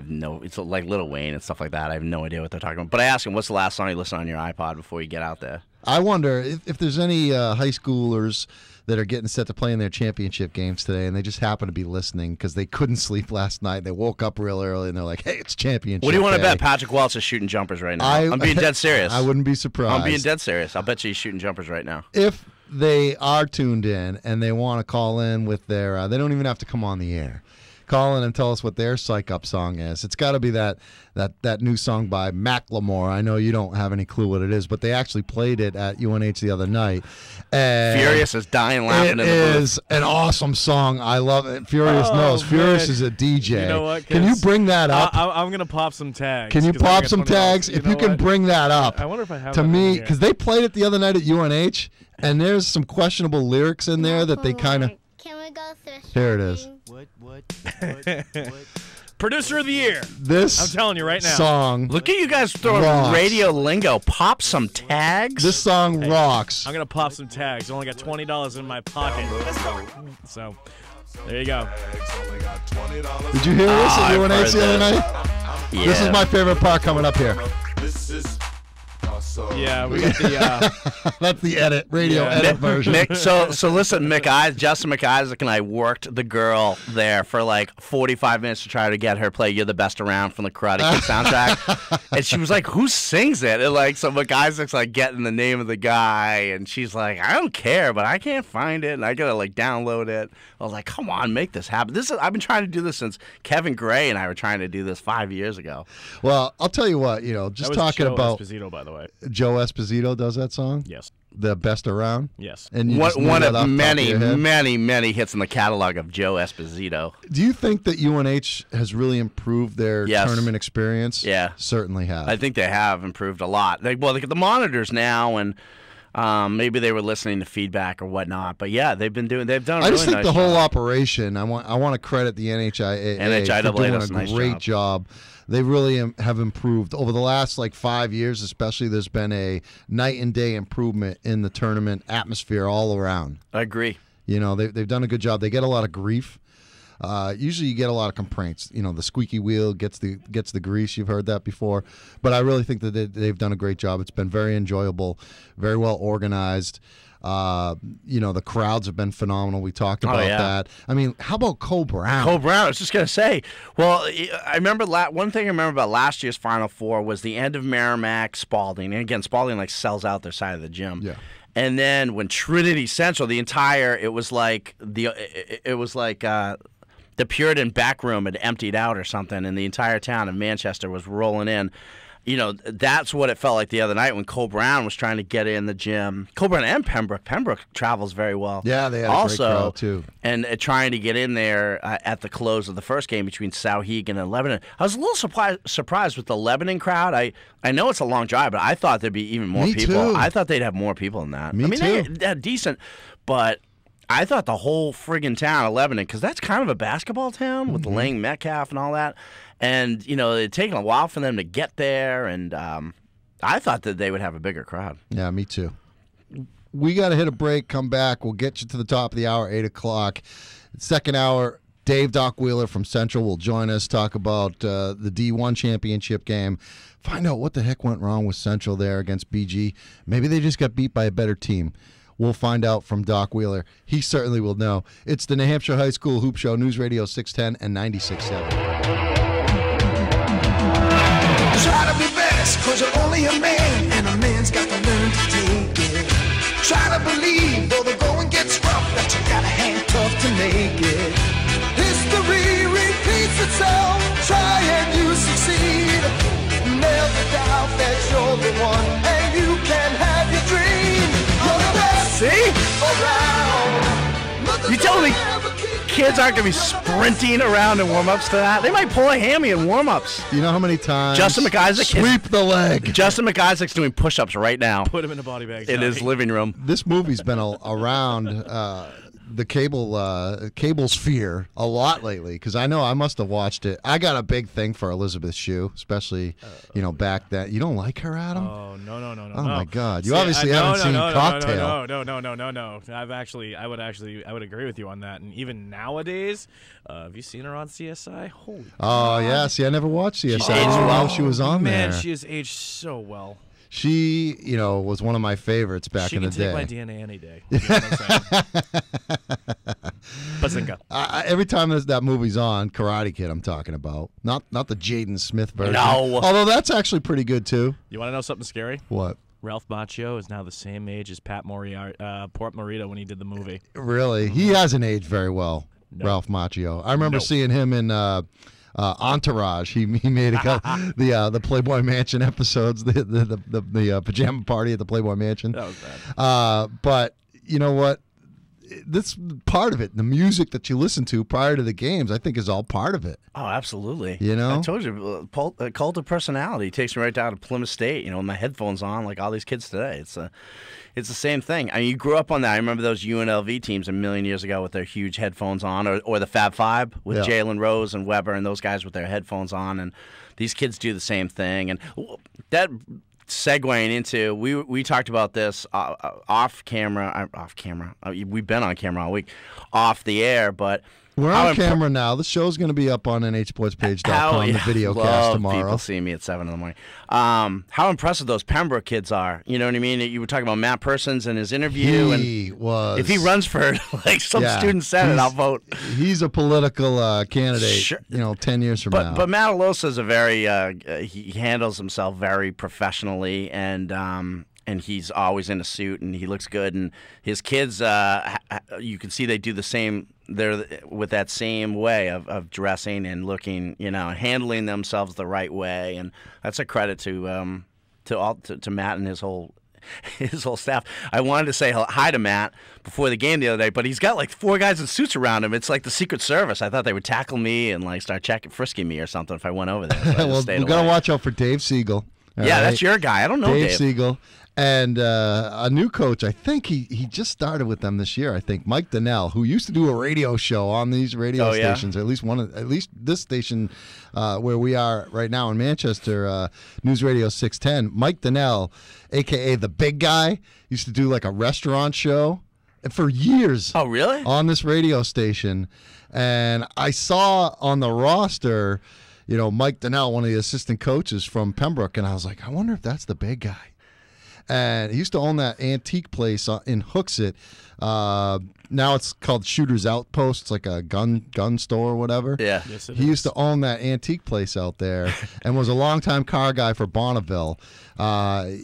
it's like Lil Wayne and stuff like that. I have no idea what they're talking about. But I asked them, what's the last song you listen on your iPod before you get out there? I wonder if there's any high schoolers that are getting set to play in their championship games today, and they just happen to be listening because they couldn't sleep last night. They woke up real early, and they're like, hey, it's championship What do you want to day. bet? Patrick Welch is shooting jumpers right now. I'm being dead serious. I wouldn't be surprised. I'm being dead serious. I'll bet you he's shooting jumpers right now. If they are tuned in and they want to call in with their, they don't even have to come on the air. Call in and tell us what their psych up song is. It's got to be that new song by Macklemore. I know you don't have any clue what it is, but they actually played it at UNH the other night. And Furious is dying laughing in the it booth. is an awesome song. I love it. Furious knows. Furious is a DJ. You know what? Can you bring that up? I'm going to pop some tags. Can you 'cause I pop got some $20. tags? If you can what? bring that up. I wonder if I have to that in me, here. because they played it the other night at UNH, and there's some questionable lyrics in there that they kind of. Can we go through Here it is. What? Producer of the year. This I'm telling you right now. song. Look at you guys throwing Rocks. radio lingo. Pop some tags. This song rocks. I'm going to pop some tags. I only got $20 in my pocket. So, there you go. Did you hear this at I've UNH heard the other this. night? Yeah. This is my favorite part coming up here. Yeah, we got the. That's the edit, radio Yeah. edit version. Mick, so listen, Justin McIsaac and I worked the girl there for like 45 minutes to try to get her play "You're the Best Around" from the Karate Kid soundtrack, and she was like, "Who sings it?" And like, so McIsaac's like getting the name of the guy, and she's like, "I don't care, but I can't find it, and I gotta like download it." I was like, "Come on, make this happen." I've been trying to do this since Kevin Gray and I were trying to do this 5 years ago. Well, I'll tell you what, That just was talking Joe about. Esposito, by the way. Joe Esposito does that song? Yes. The Best Around? Yes. And you just knew One that of off the top many, your head? many hits in the catalog of Joe Esposito. Do you think that UNH has really improved their Yes. tournament experience? Yeah. Certainly have. I think they have improved a lot. They got the monitors now, and maybe they were listening to feedback or whatnot. But yeah, they've done. A I just really think nice the whole job. operation. I want to credit the NHIAA NHIAA for doing does a a nice great job. They really have improved over the last 5 years, especially. There's been a night and day improvement in the tournament atmosphere all around. I agree. They've done a good job. They get a lot of grief. Usually, you get a lot of complaints. The squeaky wheel gets the grease. You've heard that before, but I really think that they've done a great job. It's been very enjoyable, very well organized. The crowds have been phenomenal. We talked about that. I mean, how about Cole Brown? Cole Brown, I was just going to say, well, I remember one thing I remember about last year's Final Four was the end of Merrimack, Spalding. And again, Spalding sells out their side of the gym. Yeah. And then when Trinity Central, it was like the Puritan back room had emptied out or something, and the entire town of Manchester was rolling in. That's what it felt like the other night when Cole Brown was trying to get in the gym. Cole Brown and Pembroke. Pembroke travels very well. Yeah, they had also, a great crowd, too. And trying to get in there at the close of the first game between Sauhegan and Lebanon. I was a little surprised with the Lebanon crowd. I know it's a long drive, but I thought there'd be even more Me people. too. I thought they'd have more people than that. Me too. too. They had decent, but I thought the whole friggin' town of Lebanon, because that's kind of a basketball town with Lang Metcalf and all that. And, it'd taken a while for them to get there, and I thought that they would have a bigger crowd. Yeah, me too. We got to hit a break, come back. We'll get you to the top of the hour, 8 o'clock. Second hour, Dave Doc Wheeler from Central will join us, talk about the D1 championship game, find out what the heck went wrong with Central there against BG. Maybe they just got beat by a better team. We'll find out from Doc Wheeler. He certainly will know. It's the New Hampshire High School Hoop Show, News Radio 610 and 96.7. Try to be best, cause you're only a man, and a man's got to learn to take it. Try to believe, though the going gets rough, that you gotta hang tough to make it. History repeats itself, try and you succeed. Never doubt that you're the one, and you can have your dream. You're the best around. You telling me kids aren't going to be sprinting around in warm-ups to that? They might pull a hammy in warm-ups. You know how many times Justin McIsaac sweep the leg. Justin McIsaac's doing push-ups right now Put him in a body bag. in his living room. This movie's been around the cable sphere a lot lately, because I know I must have watched it. I got a big thing for Elizabeth Shue, especially back then. You don't like her, Adam? Oh no! Oh my God! You obviously haven't seen Cocktail. No. I would agree with you on that. And even nowadays, have you seen her on CSI? Holy. Oh yeah. See, I never watched CSI. I aged didn't know well. she was on Man, there. she has aged so well. She, was one of my favorites back in the She can day. take my DNA any day. You know what I'm saying? Bazinga. Every time that movie's on, Karate Kid, I'm talking about, not the Jaden Smith version. No. Although that's actually pretty good too. You want to know something scary? What? Ralph Macchio is now the same age as Port Morita when he did the movie. Really? He hasn't aged very well, No. Ralph Macchio. I remember No. seeing him in Entourage. He made the Playboy Mansion episodes, the pajama party at the Playboy Mansion. That was bad. But you know what? This part of it, the music that you listen to prior to the games, I think is all part of it. Oh, absolutely. You know? I told you, cult of personality takes me right down to Plymouth State. My headphones on like all these kids today. It's the same thing. I mean, you grew up on that. I remember those UNLV teams a million years ago with their huge headphones on, or the Fab Five with Jalen Rose and Weber and those guys with their headphones on. And these kids do the same thing. And that segueing into, we talked about this off camera. We've been on camera all week, off the air, but we're on camera now. The show's going to be up on nhsportspage.com, the video cast tomorrow. People see me at 7 in the morning. How impressive those Pembroke kids are. You know what I mean? You were talking about Matt Persons and his interview. He was. If he runs for some student senate, I'll vote. He's a political candidate. Sure. 10 years from now. But Matt Alosa is a very he handles himself very professionally, and he's always in a suit, and he looks good. And his kids, you can see they do the same. They're with that same way of dressing and looking, handling themselves the right way, and that's a credit to to Matt and his whole staff. I wanted to say hi to Matt before the game the other day, but he's got like 4 guys in suits around him. It's like the Secret Service. I thought they would tackle me and like start frisking me or something if I went over there. So well, we got to watch out for Dave Siegel. Yeah, that's your guy. I don't know Dave. Siegel. And a new coach, I think he just started with them this year. I think Mike Donnell, who used to do a radio show on these radio stations, or at least this station where we are right now in Manchester, News Radio 610. Mike Donnell, aka the big guy, used to do like a restaurant show for years. Oh, really? On this radio station, and I saw on the roster, Mike Donnell, one of the assistant coaches from Pembroke, and I was like, I wonder if that's the big guy. And he used to own that antique place in Hooksett. Now it's called Shooter's Outpost. It's like a gun store or whatever. Yeah. Yes, he used to own that antique place out there and was a longtime car guy for Bonneville. I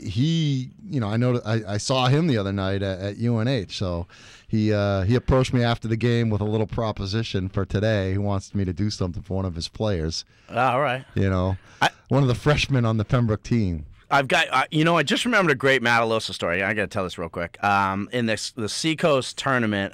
saw him the other night at UNH. So he approached me after the game with a little proposition for today. He wants me to do something for one of his players. All right. One of the freshmen on the Pembroke team. I've got, I just remembered a great Matalosa story. I got to tell this real quick. In the Seacoast tournament,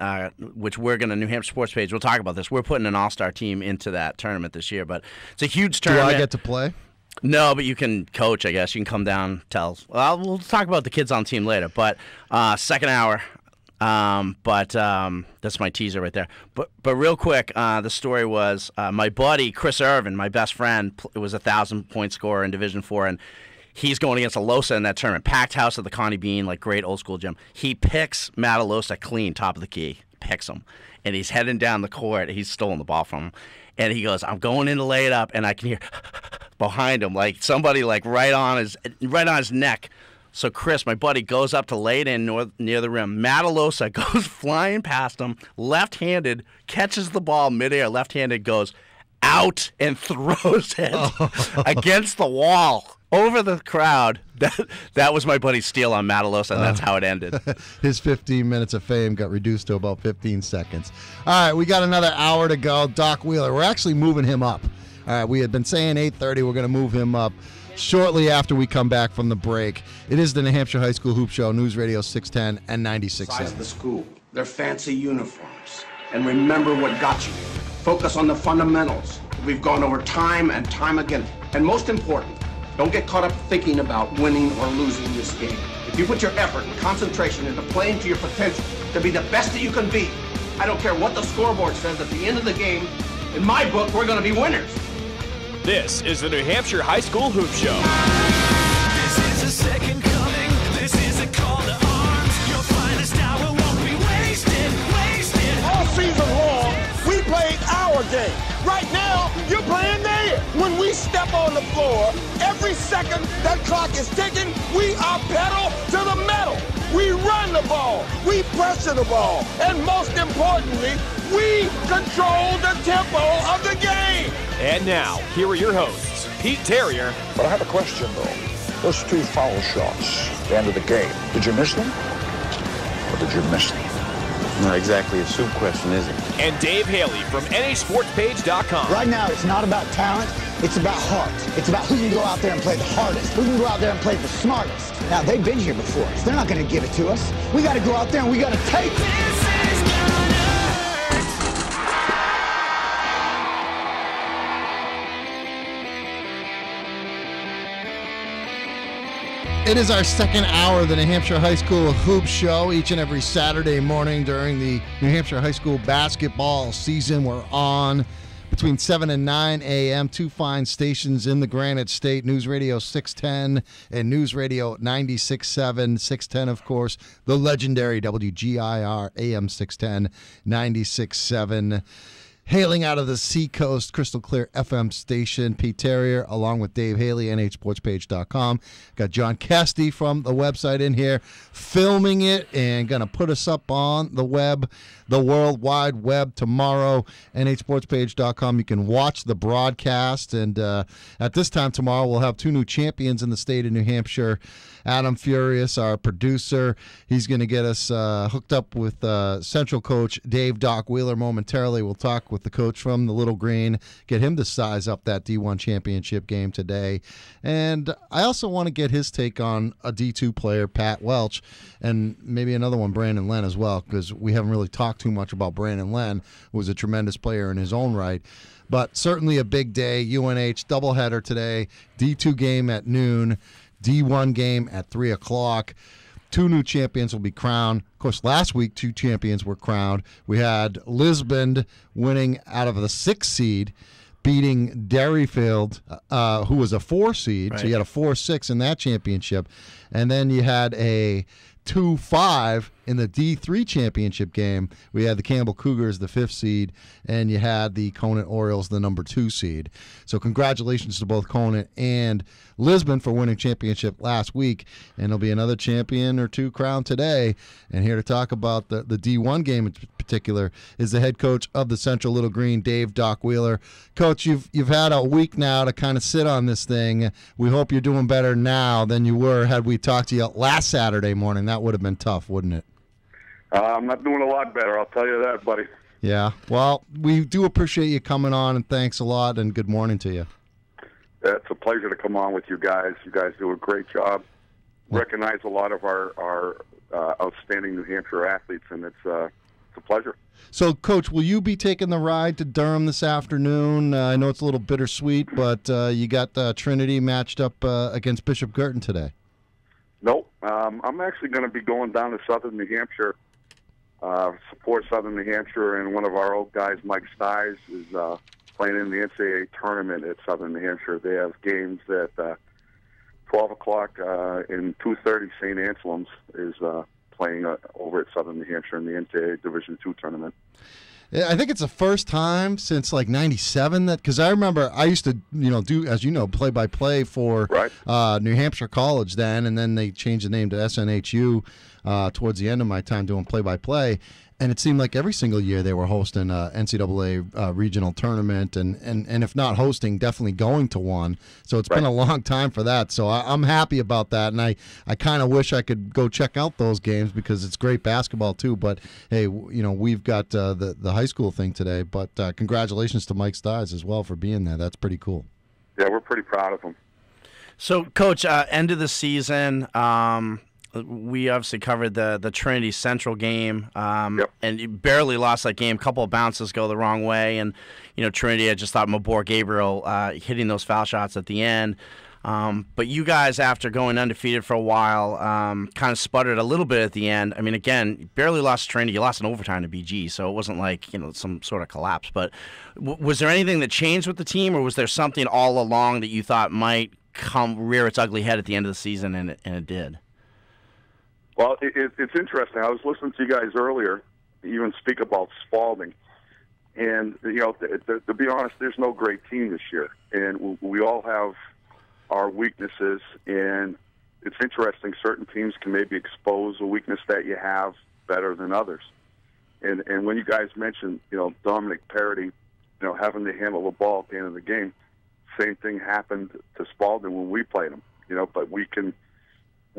which we're going to, New Hampshire Sports Page, we'll talk about this. We're putting an all-star team into that tournament this year, but it's a huge tournament. Do I get to play? No, but you can coach, I guess. You can come down, tell. Well, we'll talk about the kids on the team later, but second hour. That's my teaser right there. But real quick, the story was my buddy, Chris Irvin, my best friend, was a 1,000-point scorer in Division IV, and he's going against Alosa in that tournament. Packed house at the Connie Bean, like great old school gym. He picks Matt Alosa clean, top of the key. Picks him. And he's heading down the court. He's stolen the ball from him. And he goes, I'm going in to lay it up, and I can hear behind him, like somebody like right on his neck. So Chris, my buddy, goes up to lay it in near the rim. Matt Alosa goes flying past him, left-handed, catches the ball midair, left-handed, goes out and throws it against the wall. Over the crowd. That was my buddy's steal on Matalosa, and that's how it ended. His 15 minutes of fame got reduced to about 15 seconds. All right, we got another hour to go. Doc Wheeler, we're actually moving him up. All right, we had been saying 8:30. We're going to move him up shortly after we come back from the break. It is the New Hampshire High School Hoop Show, News Radio 610 and 96.7. Size of the school, their fancy uniforms, and remember what got you here. Focus on the fundamentals. We've gone over time and time again, and most important, don't get caught up thinking about winning or losing this game. If you put your effort and concentration into playing to your potential to be the best that you can be, I don't care what the scoreboard says at the end of the game, in my book, we're going to be winners. This is the New Hampshire High School Hoop Show. This is a second coming. This is a call to arms. Your finest hour won't be wasted. All season long, we played our game. Right now, you're playing theirs. When we step on the floor, every second that clock is ticking, we are pedal to the metal. We run the ball. We pressure the ball. And most importantly, we control the tempo of the game. And now, here are your hosts, Pete Terrier. But I have a question, though. Those 2 foul shots at the end of the game, did you miss them? Or did you miss them? Not exactly a soup question, is it? And Dave Haley from NHSportsPage.com. Right now, it's not about talent. It's about heart. It's about who can go out there and play the hardest. Who can go out there and play the smartest. Now, they've been here before us. They're not going to give it to us. We got to go out there and we got to take it. It is our second hour of the New Hampshire High School Hoop Show. Each and every Saturday morning during the New Hampshire High School basketball season, we're on between 7 and 9 a.m. 2 fine stations in the Granite State, News Radio 610 and News Radio 96.7. 610, of course, the legendary WGIR AM 610, 96.7. Hailing out of the Seacoast Crystal Clear FM station, Pete Terrier, along with Dave Haley, NHSportsPage.com. Got John Casty from the website in here, filming it and going to put us up on the web, the World Wide Web tomorrow, NHSportsPage.com. You can watch the broadcast, and at this time tomorrow we'll have 2 new champions in the state of New Hampshire Adam Furious, our producer. He's going to get us hooked up with Central coach Dave Doc Wheeler momentarily. We'll talk with the coach from the Little Green, get him to size up that D1 championship game today. And I also want to get his take on a D2 player, Pat Welch, and maybe another one, Brandon Len, as well, because we haven't really talked too much about Brandon Len, who was a tremendous player in his own right. But certainly a big day. UNH doubleheader today. D2 game at noon. D1 game at 3 o'clock. 2 new champions will be crowned. Of course, last week 2 champions were crowned. We had Lisbon winning out of the 6th seed, beating Derryfield, who was a 4 seed. Right. So you had a 4-6 in that championship. And then you had a 2-5 in the D3 championship game. We had the Campbell Cougars, the 5th seed, and you had the Conant Orioles, the number 2 seed. So congratulations to both Conant and Lisbon for winning championship last week. And there'll be another champion or 2 crowned today. And here to talk about the D1 game in particular is the head coach of the Central Little Green, Dave Doc Wheeler. Coach, you've had a week now to kind of sit on this thing. We hope you're doing better now than you were had we talked to you last Saturday morning. That would have been tough, wouldn't it? I'm not doing a lot better, I'll tell you that, buddy. Yeah, well, we do appreciate you coming on, and thanks a lot, and good morning to you. It's a pleasure to come on with you guys. You guys do a great job. Recognize a lot of our outstanding New Hampshire athletes, and it's a pleasure. So, Coach, will you be taking the ride to Durham this afternoon? I know it's a little bittersweet, but you got Trinity matched up against Bishop Girton today. Nope. I'm actually going to be going down to southern New Hampshire, support southern New Hampshire, and one of our old guys, Mike Stiles, is playing in the NCAA tournament at southern New Hampshire. They have games at 12 o'clock and 2:30. St. Anselm's is playing over at southern New Hampshire in the NCAA Division II tournament. Yeah, I think it's the first time since like '97 that, because I remember I used to, do, as you know, play-by-play for New Hampshire College then, and then they changed the name to SNHU towards the end of my time doing play-by-play. And it seemed like every single year they were hosting a NCAA regional tournament, and if not hosting, definitely going to one. So it's been a long time for that. So I'm happy about that, and I kind of wish I could go check out those games because it's great basketball too. But hey, we've got the high school thing today. But congratulations to Mike Stiles as well for being there. That's pretty cool. Yeah, we're pretty proud of him. So, Coach, end of the season. We obviously covered the Trinity Central game, and you barely lost that game. A couple of bounces go the wrong way, and Trinity, I just thought Mabor Gabriel hitting those foul shots at the end. But you guys, after going undefeated for a while, kind of sputtered a little bit at the end. I mean, again, you barely lost to Trinity. You lost in overtime to BG, so it wasn't like some sort of collapse. But was there anything that changed with the team, or was there something all along that you thought might rear its ugly head at the end of the season, and it did? Well, it's interesting. I was listening to you guys earlier, even speak about Spalding. And, to be honest, there's no great team this year. And we all have our weaknesses. And it's interesting. Certain teams can maybe expose a weakness that you have better than others. And when you guys mentioned, Dominic Parity, having to handle the ball at the end of the game, same thing happened to Spalding when we played him. But we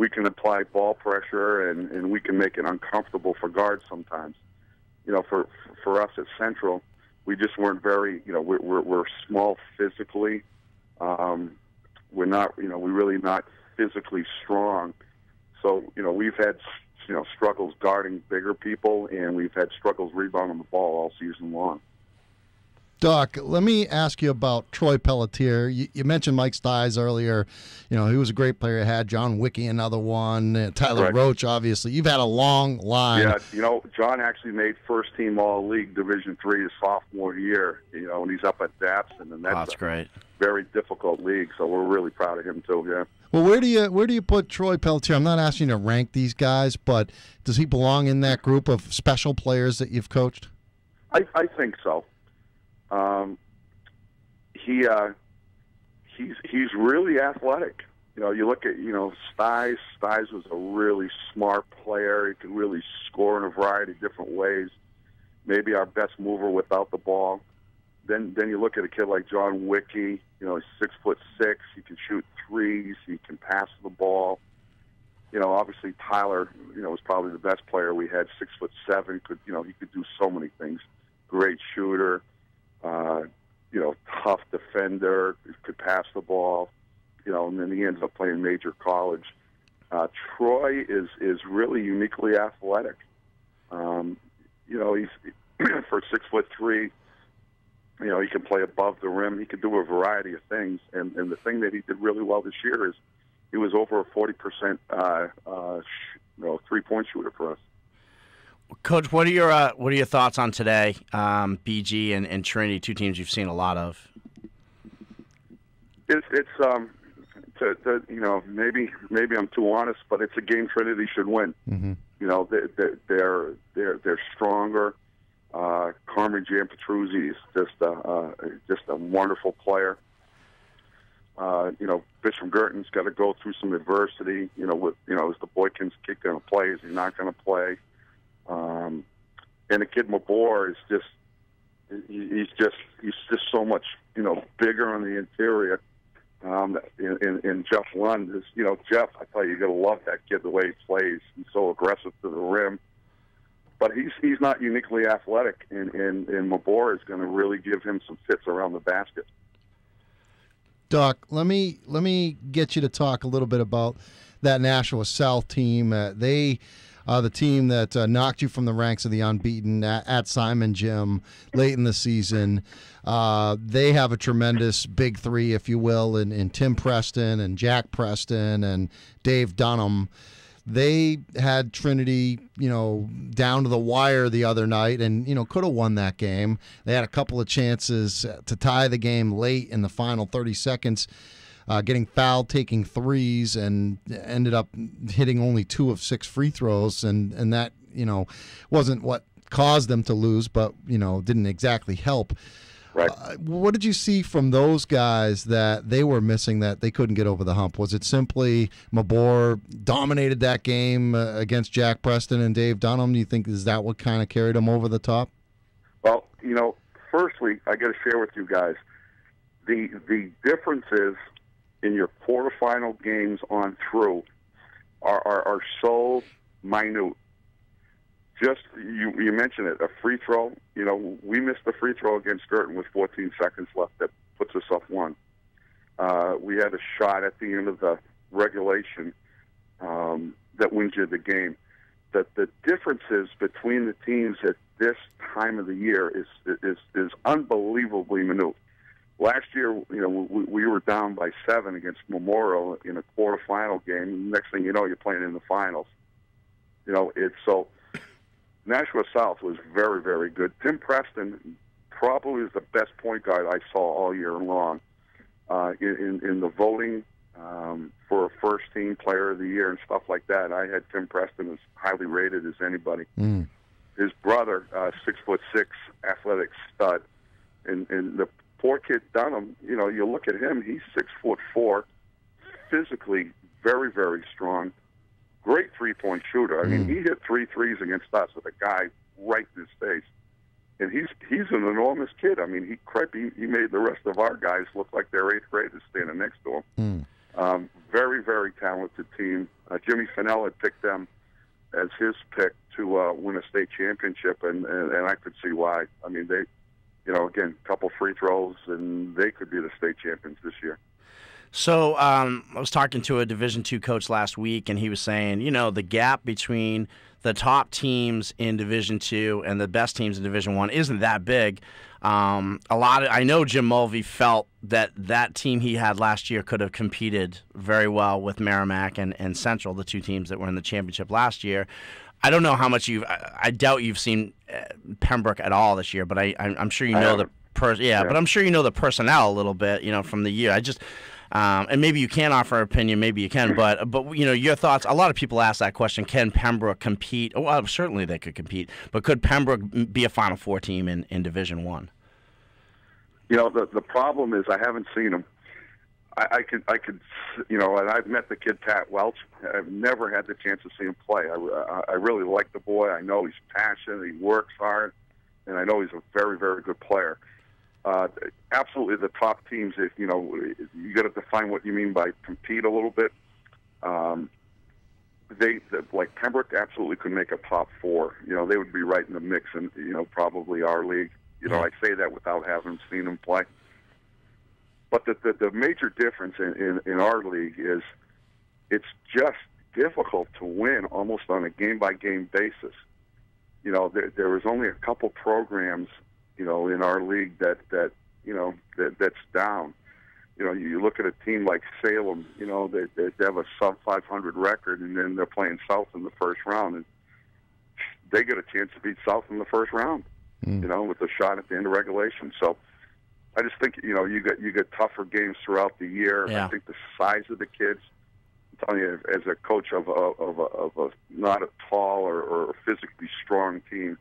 can apply ball pressure and we can make it uncomfortable for guards sometimes. For us at Central, we just weren't very, we're small physically. We're not, we're really not physically strong. So, we've had, struggles guarding bigger people, and we've had struggles rebounding the ball all season long. Doc, let me ask you about Troy Pelletier. You mentioned Mike Stiles earlier. He was a great player. Had John Wicke, another one. Tyler Roach, obviously. You've had a long line. Yeah, John actually made first-team All-League Division III his sophomore year, and he's up at Dapson, and that's great. Very difficult league, so we're really proud of him, too, yeah. Well, where do you put Troy Pelletier? I'm not asking you to rank these guys, but does he belong in that group of special players that you've coached? I think so. He's really athletic. You look at Stiles. Stiles was a really smart player. He could really score in a variety of different ways. Maybe our best mover without the ball. Then you look at a kid like John Wicke. He's 6'6". He can shoot threes. He can pass the ball. obviously Tyler, was probably the best player we had. 6'7", he could do so many things. Great shooter, tough defender, could pass the ball, and then he ends up playing major college. Troy is really uniquely athletic. He's for 6'3", he can play above the rim. He can do a variety of things, and the thing that he did really well this year is he was over a 40% three-point shooter for us. Coach, what are your thoughts on today? BG and Trinity, two teams you've seen a lot of. Maybe I'm too honest, but it's a game Trinity should win. Mm-hmm. They're stronger. Carmen Giampetruzzi is just a wonderful player. Bishop Girton's got to go through some adversity. Is the Boykins kid going to play? Is he not going to play? And the kid Mabor is he's just so much bigger on the interior. And Jeff Lund is Jeff. I tell you, got to love that kid the way he plays. He's so aggressive to the rim, but he's not uniquely athletic. And Mabor is going to really give him some fits around the basket. Doc, let me get you to talk a little bit about that Nashua South team. They are the team that knocked you from the ranks of the unbeaten at Simon Gym late in the season. They have a tremendous big three, if you will, in Tim Preston and Jack Preston and Dave Dunham. They had Trinity, down to the wire the other night and, could have won that game. They had a couple of chances to tie the game late in the final 30 seconds, getting fouled, taking threes, and ended up hitting only 2 of 6 free throws. And that, wasn't what caused them to lose, but, didn't exactly help. Right. What did you see from those guys that they were missing that they couldn't get over the hump? Was it simply Mabor dominated that game against Jack Preston and Dave Dunham? Do you think is that what kind of carried them over the top? Well, firstly, I got to share with you guys the differences in your quarterfinal games on through are so minute. Just you mentioned it, a free throw. We missed the free throw against Girton with 14 seconds left. That puts us up 1. We had a shot at the end of the regulation that wins you the game. That the differences between the teams at this time of the year is unbelievably minute. Last year, we were down by 7 against Memorial in a quarterfinal game. Next thing you know, you're playing in the finals. It's so. Nashua South was very, very good. Tim Preston probably is the best point guard I saw all year long. In the voting for a first-team player of the year and stuff like that, I had Tim Preston as highly rated as anybody. Mm. His brother, 6'6", athletic stud, and the poor kid Dunham. You look at him; he's 6'4", physically very, very strong. Great three-point shooter. I mean, he hit 3 threes against us with a guy right in his face. And he's an enormous kid. I mean, he made the rest of our guys look like they're 8th graders standing next to him. Very, very talented team. Jimmy Fennell had picked them as his pick to win a state championship, and I could see why. I mean, they, again, a couple free throws, and they could be the state champions this year. So I was talking to a Division II coach last week, and he was saying, the gap between the top teams in Division II and the best teams in Division I isn't that big. I know Jim Mulvey felt that team he had last year could have competed very well with Merrimack and Central, the two teams that were in the championship last year. I don't know how much I doubt you've seen Pembroke at all this year, but I'm sure you know but I'm sure you know the personnel a little bit, from the year. And maybe you can offer an opinion, maybe you can, but your thoughts. A lot of people ask that question: can Pembroke compete? Well, certainly they could compete, but could Pembroke be a Final Four team in Division I? The problem is I haven't seen them. I could, and I've met the kid Pat Welch. I've never had the chance to see him play. I really like the boy. I know he's passionate. He works hard, and I know he's a very, very good player. Absolutely, the top teams. If you got to define what you mean by compete a little bit. like Pembroke absolutely could make a top 4. You know, they would be right in the mix, and probably our league. You know, I say that without having seen them play. But the major difference in our league is it's just difficult to win almost on a game-by-game basis. You know, there was only a couple programs, in our league that's down. You know, you look at a team like Salem, they have a sub-500 record, and then they're playing South in the first round, and they get a chance to beat South in the first round, with a shot at the end of regulation. So I just think, you get tougher games throughout the year. Yeah. I think the size of the kids, I'm telling you, as a coach of a not a tall or physically strong team,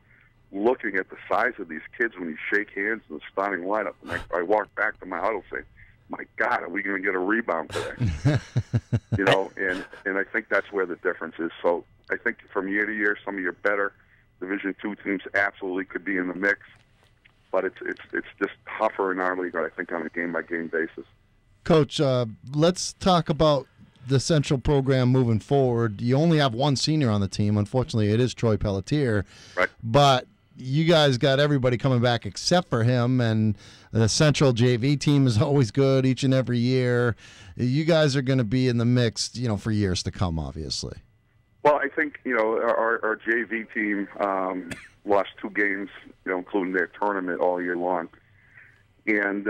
looking at the size of these kids when you shake hands in the starting lineup, and I walk back to my huddle saying, my God, are we going to get a rebound today? And I think that's where the difference is. So I think from year to year, some of your better Division II teams absolutely could be in the mix, but it's just tougher in our league, I think, on a game-by-game basis. Coach, let's talk about the Central program moving forward. You only have one senior on the team. Unfortunately, it is Troy Pelletier. Right. But you guys got everybody coming back except for him, and the Central JV team is always good each and every year. You guys are going to be in the mix, for years to come, obviously. Well, I think, our JV team lost 2 games, including their tournament all year long. And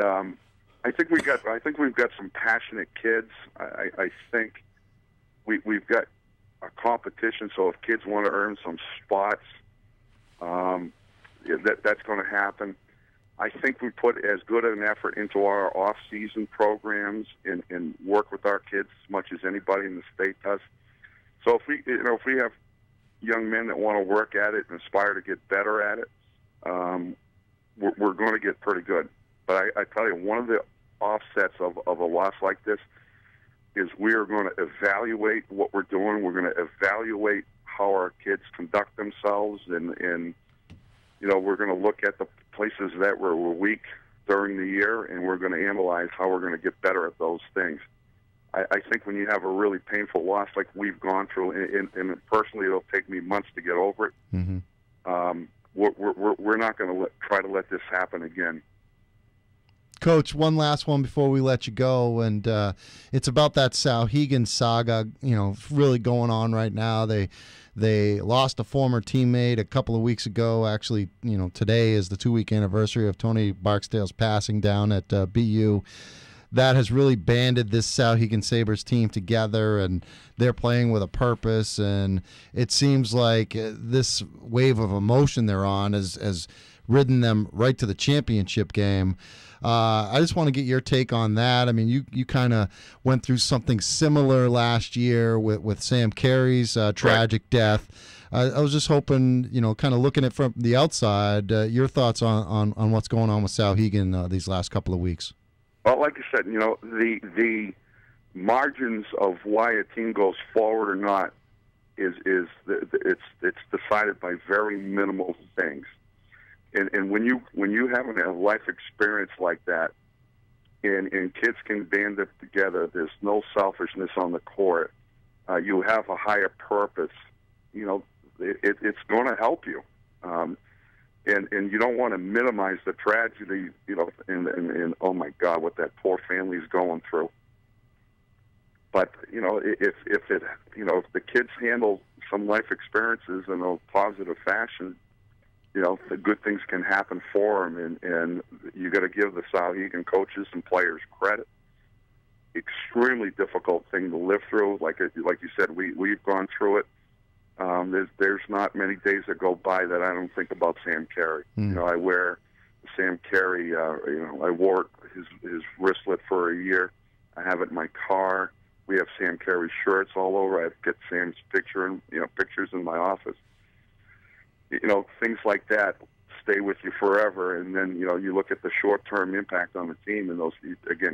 I think we've got some passionate kids. I think we've got a competition, so if kids want to earn some spots, that's going to happen. I think we put as good an effort into our off-season programs and work with our kids as much as anybody in the state does. So if we have young men that want to work at it and aspire to get better at it, we're going to get pretty good. But I tell you, one of the offsets of a loss like this is we are going to evaluate what we're doing. We're going to evaluate how our kids conduct themselves, and we're going to look at the places that were weak during the year, and we're going to analyze how we're going to get better at those things. I think when you have a really painful loss like we've gone through, and personally it'll take me months to get over it, we're not going to try to let this happen again. Coach, one last one before we let you go, and it's about that Sauhegan saga, really going on right now. They lost a former teammate a couple of weeks ago. Actually, today is the 2-week anniversary of Tony Barksdale's passing down at BU. That has really banded this Sauhegan Sabres team together, and they're playing with a purpose, and it seems like this wave of emotion they're on has ridden them right to the championship game. I just want to get your take on that. I mean, you kind of went through something similar last year with Sam Carey's tragic death. I was just hoping, kind of looking at from the outside, your thoughts on what's going on with Sauhegan these last couple of weeks. Well, like I said, the margins of why a team goes forward or not it's decided by very minimal things. And when you have a life experience like that, and kids can band it together, there's no selfishness on the court. You have a higher purpose. It's going to help you. And you don't want to minimize the tragedy, and oh my God, what that poor family's going through. But if the kids handle some life experiences in a positive fashion, the good things can happen for them, and you got to give the Sauhegan coaches and players credit. Extremely difficult thing to live through. Like you said, we've gone through it. There's not many days that go by that I don't think about Sam Carey. I wear Sam Carey. I wore his wristlet for a year. I have it in my car. We have Sam Carey shirts all over. I get Sam's pictures in my office. Things like that stay with you forever. And then you look at the short-term impact on the team, and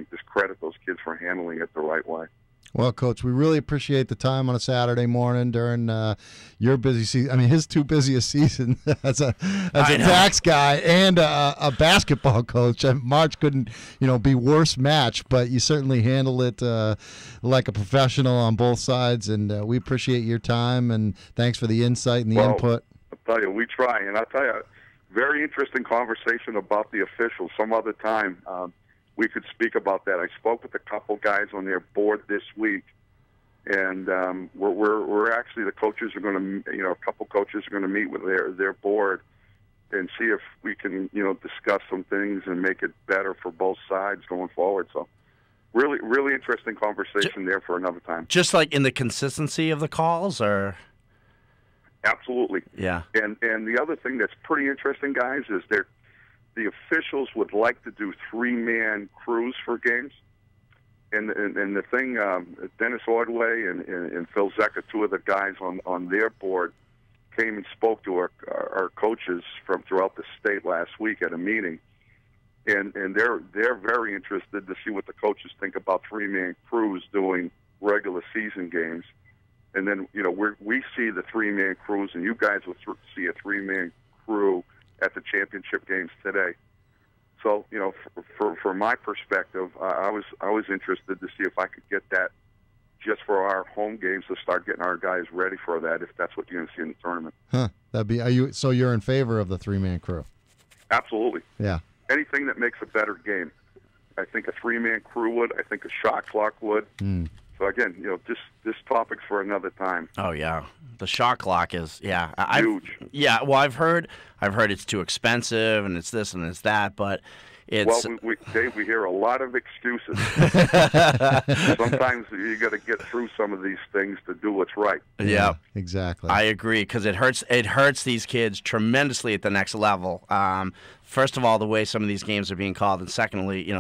just credit those kids for handling it the right way. Well, Coach, we really appreciate the time on a Saturday morning during your busy season. I mean, his two busiest seasons as a tax guy and a basketball coach. And March couldn't, be worse match, but you certainly handle it like a professional on both sides. And we appreciate your time, and thanks for the insight and the input. I'll tell you, we try. And I'll tell you, very interesting conversation about the officials. Some other time. We could speak about that. I spoke with a couple guys on their board this week, and we're actually, the coaches are going to, a couple coaches are going to meet with their board and see if we can, discuss some things and make it better for both sides going forward. So really, really interesting conversation there for another time. Just like in the consistency of the calls, or? Absolutely. Yeah. And the other thing that's pretty interesting, guys, is the officials would like to do 3-man crews for games, and the thing, Dennis Ordway and Phil Zecca, two of the guys on their board, came and spoke to our coaches from throughout the state last week at a meeting, and they're very interested to see what the coaches think about 3-man crews doing regular season games, and then we see the 3-man crews, and you guys will see a 3-man crew at the championship games today. So, from my perspective, I was interested to see if I could get that just for our home games, to start getting our guys ready for that, if that's what you're going to see in the tournament. Huh. So you're in favor of the 3-man crew? Absolutely. Yeah. Anything that makes a better game. I think a 3-man crew would. I think a shot clock would. So again, this topic's for another time. Oh yeah, the shot clock is huge. Yeah, well, I've heard it's too expensive and it's this and it's that, but it's Dave, we hear a lot of excuses. Sometimes you got to get through some of these things to do what's right. Yeah, exactly. I agree, because it hurts these kids tremendously at the next level. First of all, the way some of these games are being called, and secondly,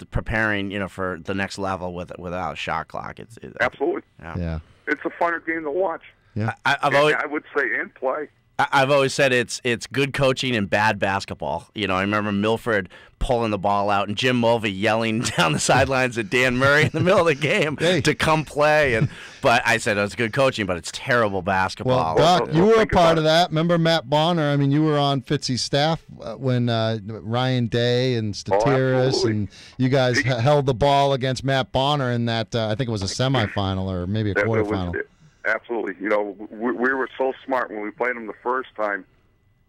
preparing, for the next level without a shot clock. It's absolutely. Yeah. It's a funner game to watch. Yeah. I would say, and play. I've always said it's good coaching and bad basketball. I remember Milford pulling the ball out and Jim Mulvey yelling down the sidelines at Dan Murray in the middle of the game to come play. But I said it's good coaching, but it's terrible basketball. Well, Doc, you were a part of that. Remember Matt Bonner? I mean, you were on Fitzy's staff when Ryan Day and Statiris and you guys held the ball against Matt Bonner in that, I think it was a semifinal or maybe a quarterfinal. Absolutely. We were so smart when we played them the first time.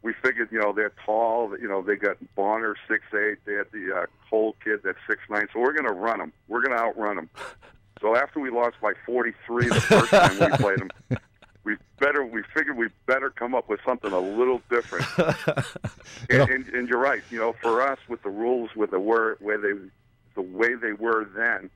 We figured, they're tall. They got Bonner 6'8". They had the Cole kid that's 6'9". So we're going to run them. We're going to outrun them. So after we lost by 43 the first time we played them, we figured we better come up with something a little different. And you're right. For us, with the rules, with the way they were then,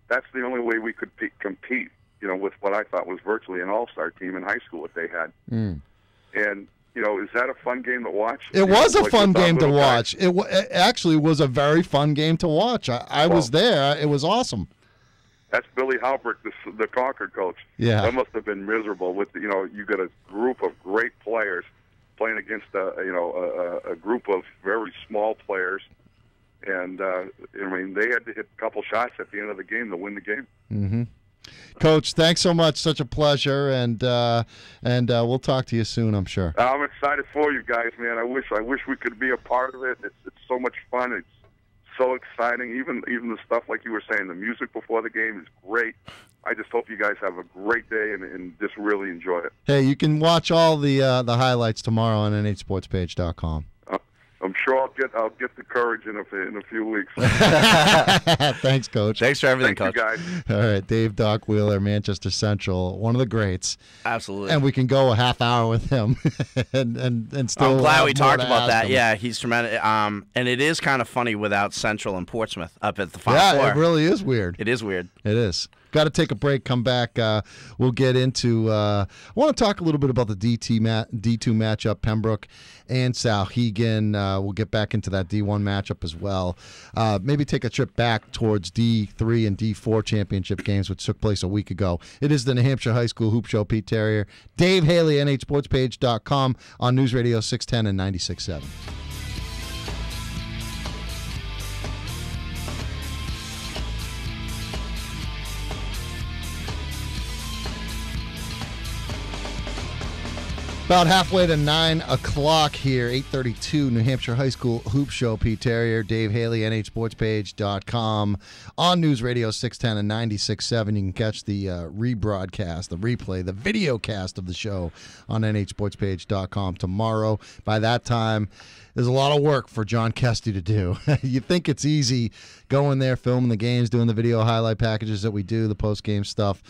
that's the only way we could compete. With what I thought was virtually an all-star team in high school that they had. And, is that a fun game to watch? It was a fun game to watch. It actually was a very fun game to watch. I was there. It was awesome. That's Billy Halbert, the Concord coach. Yeah. That must have been miserable. With you got a group of great players playing against a group of very small players. And, they had to hit a couple shots at the end of the game to win the game. Mm-hmm. Coach, thanks so much. Such a pleasure, and we'll talk to you soon, I'm sure. I'm excited for you guys, man. I wish we could be a part of it. It's so much fun. It's so exciting. Even the stuff like you were saying, the music before the game is great. I just hope you guys have a great day and just really enjoy it. Hey, you can watch all the highlights tomorrow on nhsportspage.com. I'm sure I'll get the courage in a few weeks. Thanks, Coach. Thanks for everything, Coach. You guys. All right, Dave Doc Wheeler, Manchester Central, one of the greats. Absolutely. And we can go a half hour with him, and still. I'm glad we talked about that. Him. Yeah, he's tremendous. And it is kind of funny without Central and Portsmouth up at the Final Four. Yeah, it really is weird. It is weird. It is. Got to take a break, come back. We'll get into I want to talk a little bit about the D2 matchup, Pembroke and Salhegan. We'll get back into that D1 matchup as well. Maybe take a trip back towards D3 and D4 championship games, which took place a week ago. It is the New Hampshire High School Hoop Show. Pete Terrier, Dave Haley, nhsportspage.com on News Radio 610 and 96.7. About halfway to 9 o'clock here, 8:32, New Hampshire High School Hoop Show. Pete Terrier, Dave Haley, NHSportsPage.com. On News Radio 610 and 96.7. You can catch the rebroadcast, the replay, the video cast of the show on NHSportsPage.com tomorrow. By that time, there's a lot of work for John Kesty to do. You think it's easy going there, filming the games, doing the video highlight packages that we do, the post-game stuff.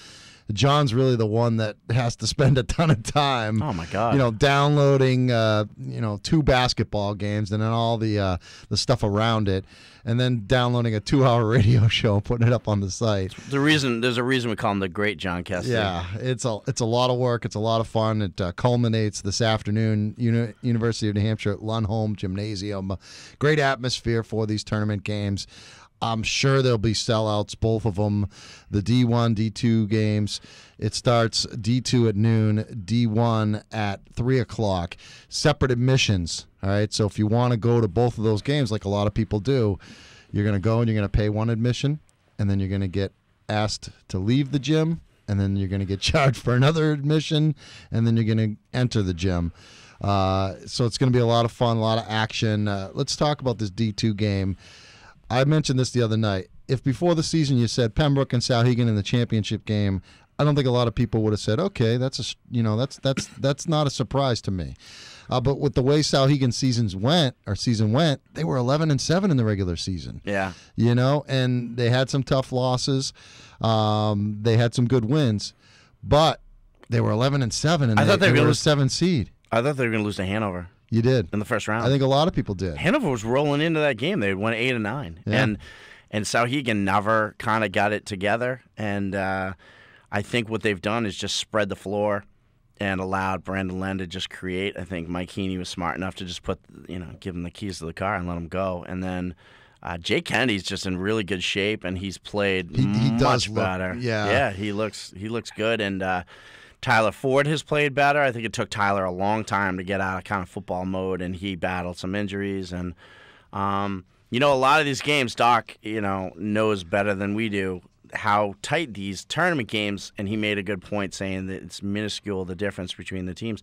John's really the one that has to spend a ton of time. Oh my God! Downloading 2 basketball games and then all the stuff around it, and then downloading a 2-hour radio show and putting it up on the site. There's a reason we call him the Great John Kesty. Yeah, it's a lot of work. It's a lot of fun. It culminates this afternoon. University of New Hampshire at Lundholm Gymnasium. Great atmosphere for these tournament games. I'm sure there'll be sellouts, both of them. The D1, D2 games, it starts D2 at noon, D1 at 3 o'clock. Separate admissions, all right? So if you want to go to both of those games, like a lot of people do, you're going to go and you're going to pay one admission, and then you're going to get asked to leave the gym, and then you're going to get charged for another admission, and then you're going to enter the gym. So it's going to be a lot of fun, a lot of action. Let's talk about this D2 game. I mentioned this the other night. If before the season you said Pembroke and Souhegan in the championship game, I don't think a lot of people would have said, "Okay, that's not a surprise to me." But with the way Souhegan season went, they were 11-7 in the regular season. Yeah, and they had some tough losses. They had some good wins, but they were 11-7, and they were a 7 seed. I thought they were going to lose to Hanover. You did in the first round. I think a lot of people did. Hanover was rolling into that game. They won 8-9, yeah. and Souhegan never kind of got it together. And I think what they've done is just spread the floor and allowed Brandon Len to just create. I think Mike Heaney was smart enough to just give him the keys to the car and let him go. And then Jake Kennedy's just in really good shape, and he's played much better. Yeah, he looks good. And Tyler Ford has played better. I think it took Tyler a long time to get out of kind of football mode, and he battled some injuries. And, a lot of these games, Doc, knows better than we do how tight these tournament games, and he made a good point saying that it's minuscule, the difference between the teams.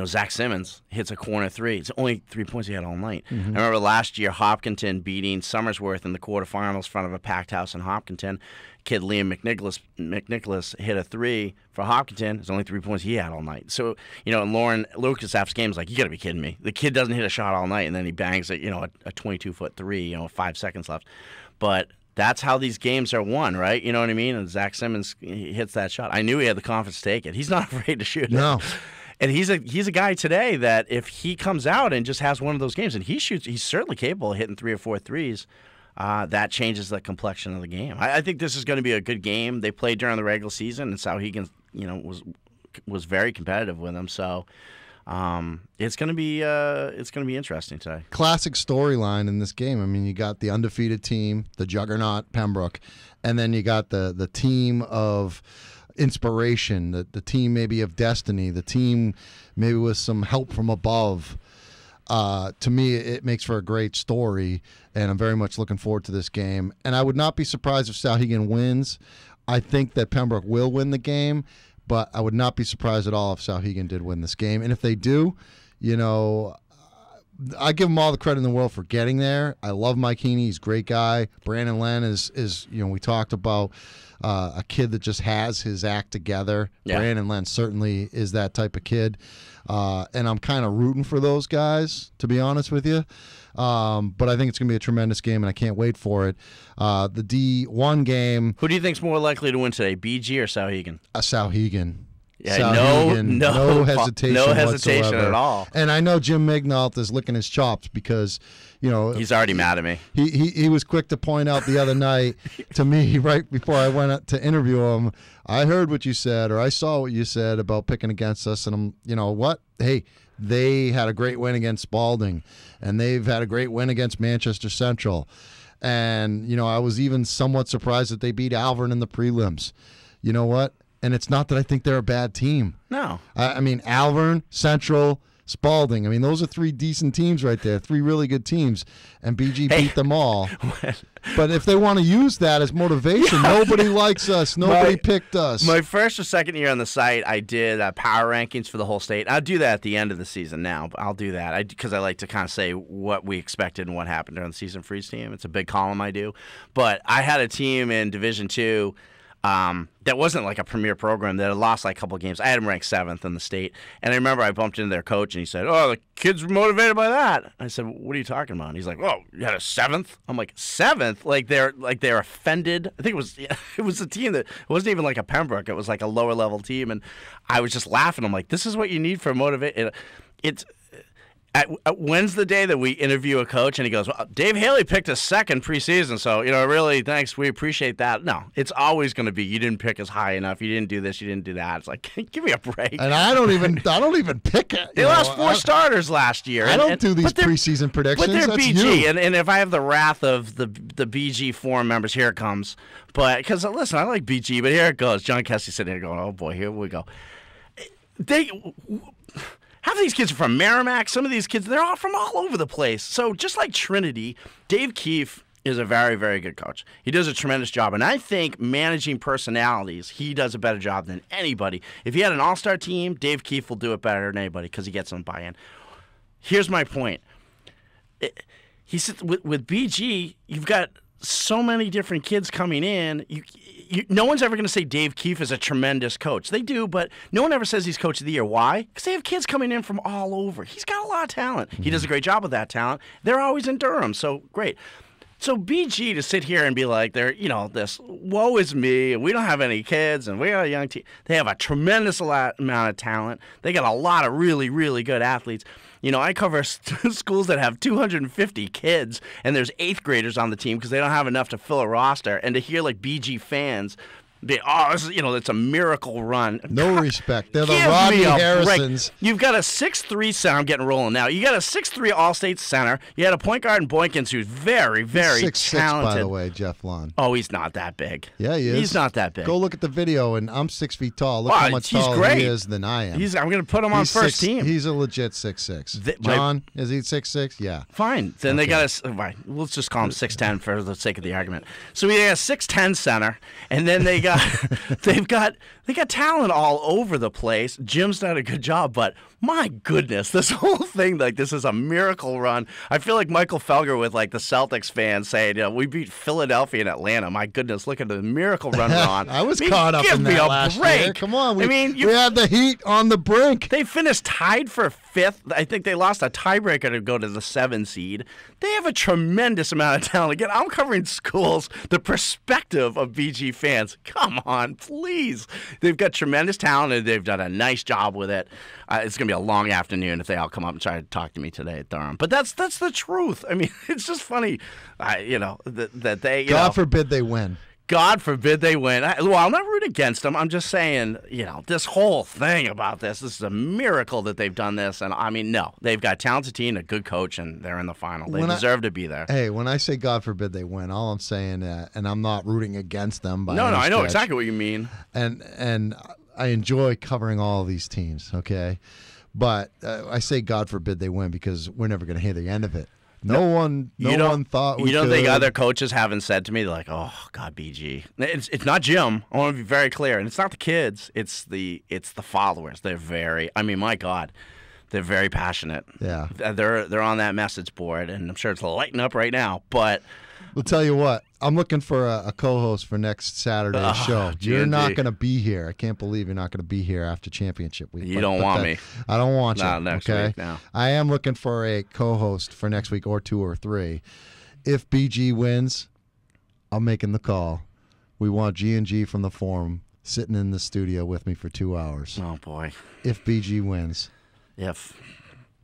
Zach Simmons hits a corner 3. It's only 3 points he had all night. Mm-hmm. I remember last year Hopkinton beating Somersworth in the quarterfinals in front of a packed house in Hopkinton. Kid Liam McNicholas hit a 3 for Hopkinton. It's only 3 points he had all night. So, and Lauren Lucas after game was like, "You got to be kidding me. The kid doesn't hit a shot all night, and then he bangs a 22-foot 3, 5 seconds left." But that's how these games are won, right? You know what I mean? And Zach Simmons hits that shot. I knew he had the confidence to take it. He's not afraid to shoot it. No. And he's a guy today that if he comes out and just has one of those games and he shoots, he's certainly capable of hitting 3 or 4 threes. That changes the complexion of the game. I think this is going to be a good game. They played during the regular season, and Souhegan, was very competitive with them. So it's going to be interesting today. Classic storyline in this game. I mean, you got the undefeated team, the juggernaut Pembroke, and then you got the team of inspiration, the team maybe of destiny, the team maybe with some help from above. To me, it makes for a great story, and I'm very much looking forward to this game. And I would not be surprised if Souhegan wins. I think that Pembroke will win the game, but I would not be surprised at all if Souhegan did win this game. And if they do, I give them all the credit in the world for getting there. I love Mike Heaney. He's a great guy. Brandon Len is we talked about a kid that just has his act together. Yeah. Brandon Len certainly is that type of kid. And I'm kind of rooting for those guys, to be honest with you. But I think it's going to be a tremendous game, and I can't wait for it. The D1 game. Who do you think's more likely to win today, BG or Souhegan? Souhegan. Yeah, Souhegan, no hesitation whatsoever. at all. And I know Jim Mignault is licking his chops because, he's already mad at me. He was quick to point out the other night to me right before I went to interview him, I heard what you said, or I saw what you said about picking against us, and I'm, what? Hey, they had a great win against Spalding, and they've had a great win against Manchester Central. And, I was even somewhat surprised that they beat Alvern in the prelims. You know what? And it's not that I think they're a bad team. No. I mean, Alvern, Central, Spalding. I mean, those are 3 decent teams right there, 3 really good teams, and BG beat them all. But if they want to use that as motivation, nobody likes us. Nobody picked us. My first or second year on the site, I did power rankings for the whole state. I'll do that at the end of the season now. But I'll do that because I like to kind of say what we expected and what happened during the season for each team. It's a big column I do. But I had a team in Division II that wasn't like a premier program that had lost like a couple of games. I had them ranked 7th in the state. And I remember I bumped into their coach and he said, "Oh, the kids were motivated by that." I said, "What are you talking about?" And he's like, "Oh, you had a 7th?" I'm like, "7th?" Like they're offended. I think it was a team that wasn't even like a Pembroke. It was like a lower level team. And I was just laughing. I'm like, this is what you need for motivation. It's when's the day that we interview a coach and he goes, "Well, Dave Haley picked us 2nd preseason, so really thanks, we appreciate that." No, it's always going to be you didn't pick us high enough, you didn't do this, you didn't do that. It's like, give me a break. And I don't even pick it. They lost 4 starters last year. I don't do these preseason predictions. But they're That's BG, you. and if I have the wrath of the BG forum members, here it comes. But because listen, I like BG, but here it goes. John Kessie sitting here going, "Oh boy, here we go." Half of these kids are from Merrimack. Some of these kids, they're all from all over the place. So just like Trinity, Dave Keefe is a very, very good coach. He does a tremendous job. And I think managing personalities, he does a better job than anybody. If he had an all-star team, Dave Keefe will do it better than anybody because he gets them buy-in. Here's my point. He said with BG, you've got so many different kids coming in. No one's ever going to say Dave Keefe is a tremendous coach. They do, but no one ever says he's coach of the year. Why? Because they have kids coming in from all over. He's got a lot of talent. He does a great job with that talent. They're always in Durham, so great. So BG to sit here and be like, this woe is me, and we don't have any kids, and we got a young team. They have a tremendous amount of talent. They got a lot of really, really good athletes. I cover schools that have 250 kids, and there's 8th graders on the team because they don't have enough to fill a roster. And to hear like BG fans it's a miracle run. No respect. They're the Rodney Harrisons. Break. You've got a 6'3" center. I'm getting rolling now. You got a 6'3" All-State center. You had a point guard in Boykins who's very, very 6'6", talented. by the way, Jeff Lund. Oh, he's not that big. Yeah, he is. He's not that big. Go look at the video, and I'm 6 feet tall. Look how much taller he is than I am. I'm going to put him on first team. He's a legit 6'6". John, is he 6'6"? Yeah. Fine. Then they got let's just call him 6'10" for the sake of the argument. So we got a 6'10" center, and then they got They've got talent all over the place. Jim's done a good job, but my goodness, this whole thing, this is a miracle run. I feel like Michael Felger with the Celtics fans saying, we beat Philadelphia and Atlanta. My goodness, look at the miracle run we're on. I was caught up in that last year. Come on, we had the Heat on the brink. They finished tied for 5th. I think they lost a tiebreaker to go to the 7 seed. They have a tremendous amount of talent. Again, I'm covering schools, the perspective of BG fans. Come on, please. They've got tremendous talent, and they've done a nice job with it. It's going to be a long afternoon if they all come up and try to talk to me today at Durham. But that's the truth. I mean, it's just funny, that they, God forbid they win. God forbid they win. Well, I'm not rooting against them. I'm just saying, this whole thing about this is a miracle that they've done this. And, no. They've got a talented team, a good coach, and they're in the final. They deserve to be there. Hey, when I say God forbid they win, all I'm saying, and I'm not rooting against them by any I know stretch. exactly what you mean. And I enjoy covering all of these teams, okay? But I say God forbid they win because we're never going to hear the end of it. No one thought we could. You don't think other coaches haven't said to me, they're like, "Oh God, BG." It's not Jim. I want to be very clear, and it's not the kids. It's the followers. They're very. My God, they're very passionate. Yeah, they're on that message board, and I'm sure it's lighting up right now. But we'll tell you what. I'm looking for a co-host for next Saturday's show. You're not going to be here. I can't believe you're not going to be here after championship week. You don't want me. I don't want you. Not next week, no. I am looking for a co-host for next week, or 2 or 3. If BG wins, I'm making the call. We want G&G from the forum sitting in the studio with me for 2 hours. Oh boy. If BG wins,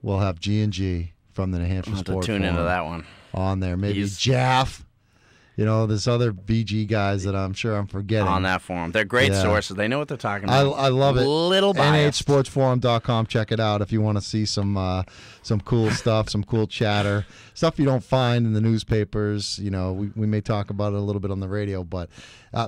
we'll have G&G from the New Hampshire Sport Forum. Tune into that one. On there, maybe Jaff. There's other BG guys that I'm sure I'm forgetting. On that forum. They're great sources. They know what they're talking about. I love it. Little biased. NHSportsForum.com. Check it out if you want to see some cool stuff, some cool chatter. Stuff you don't find in the newspapers. We may talk about it a little bit on the radio, but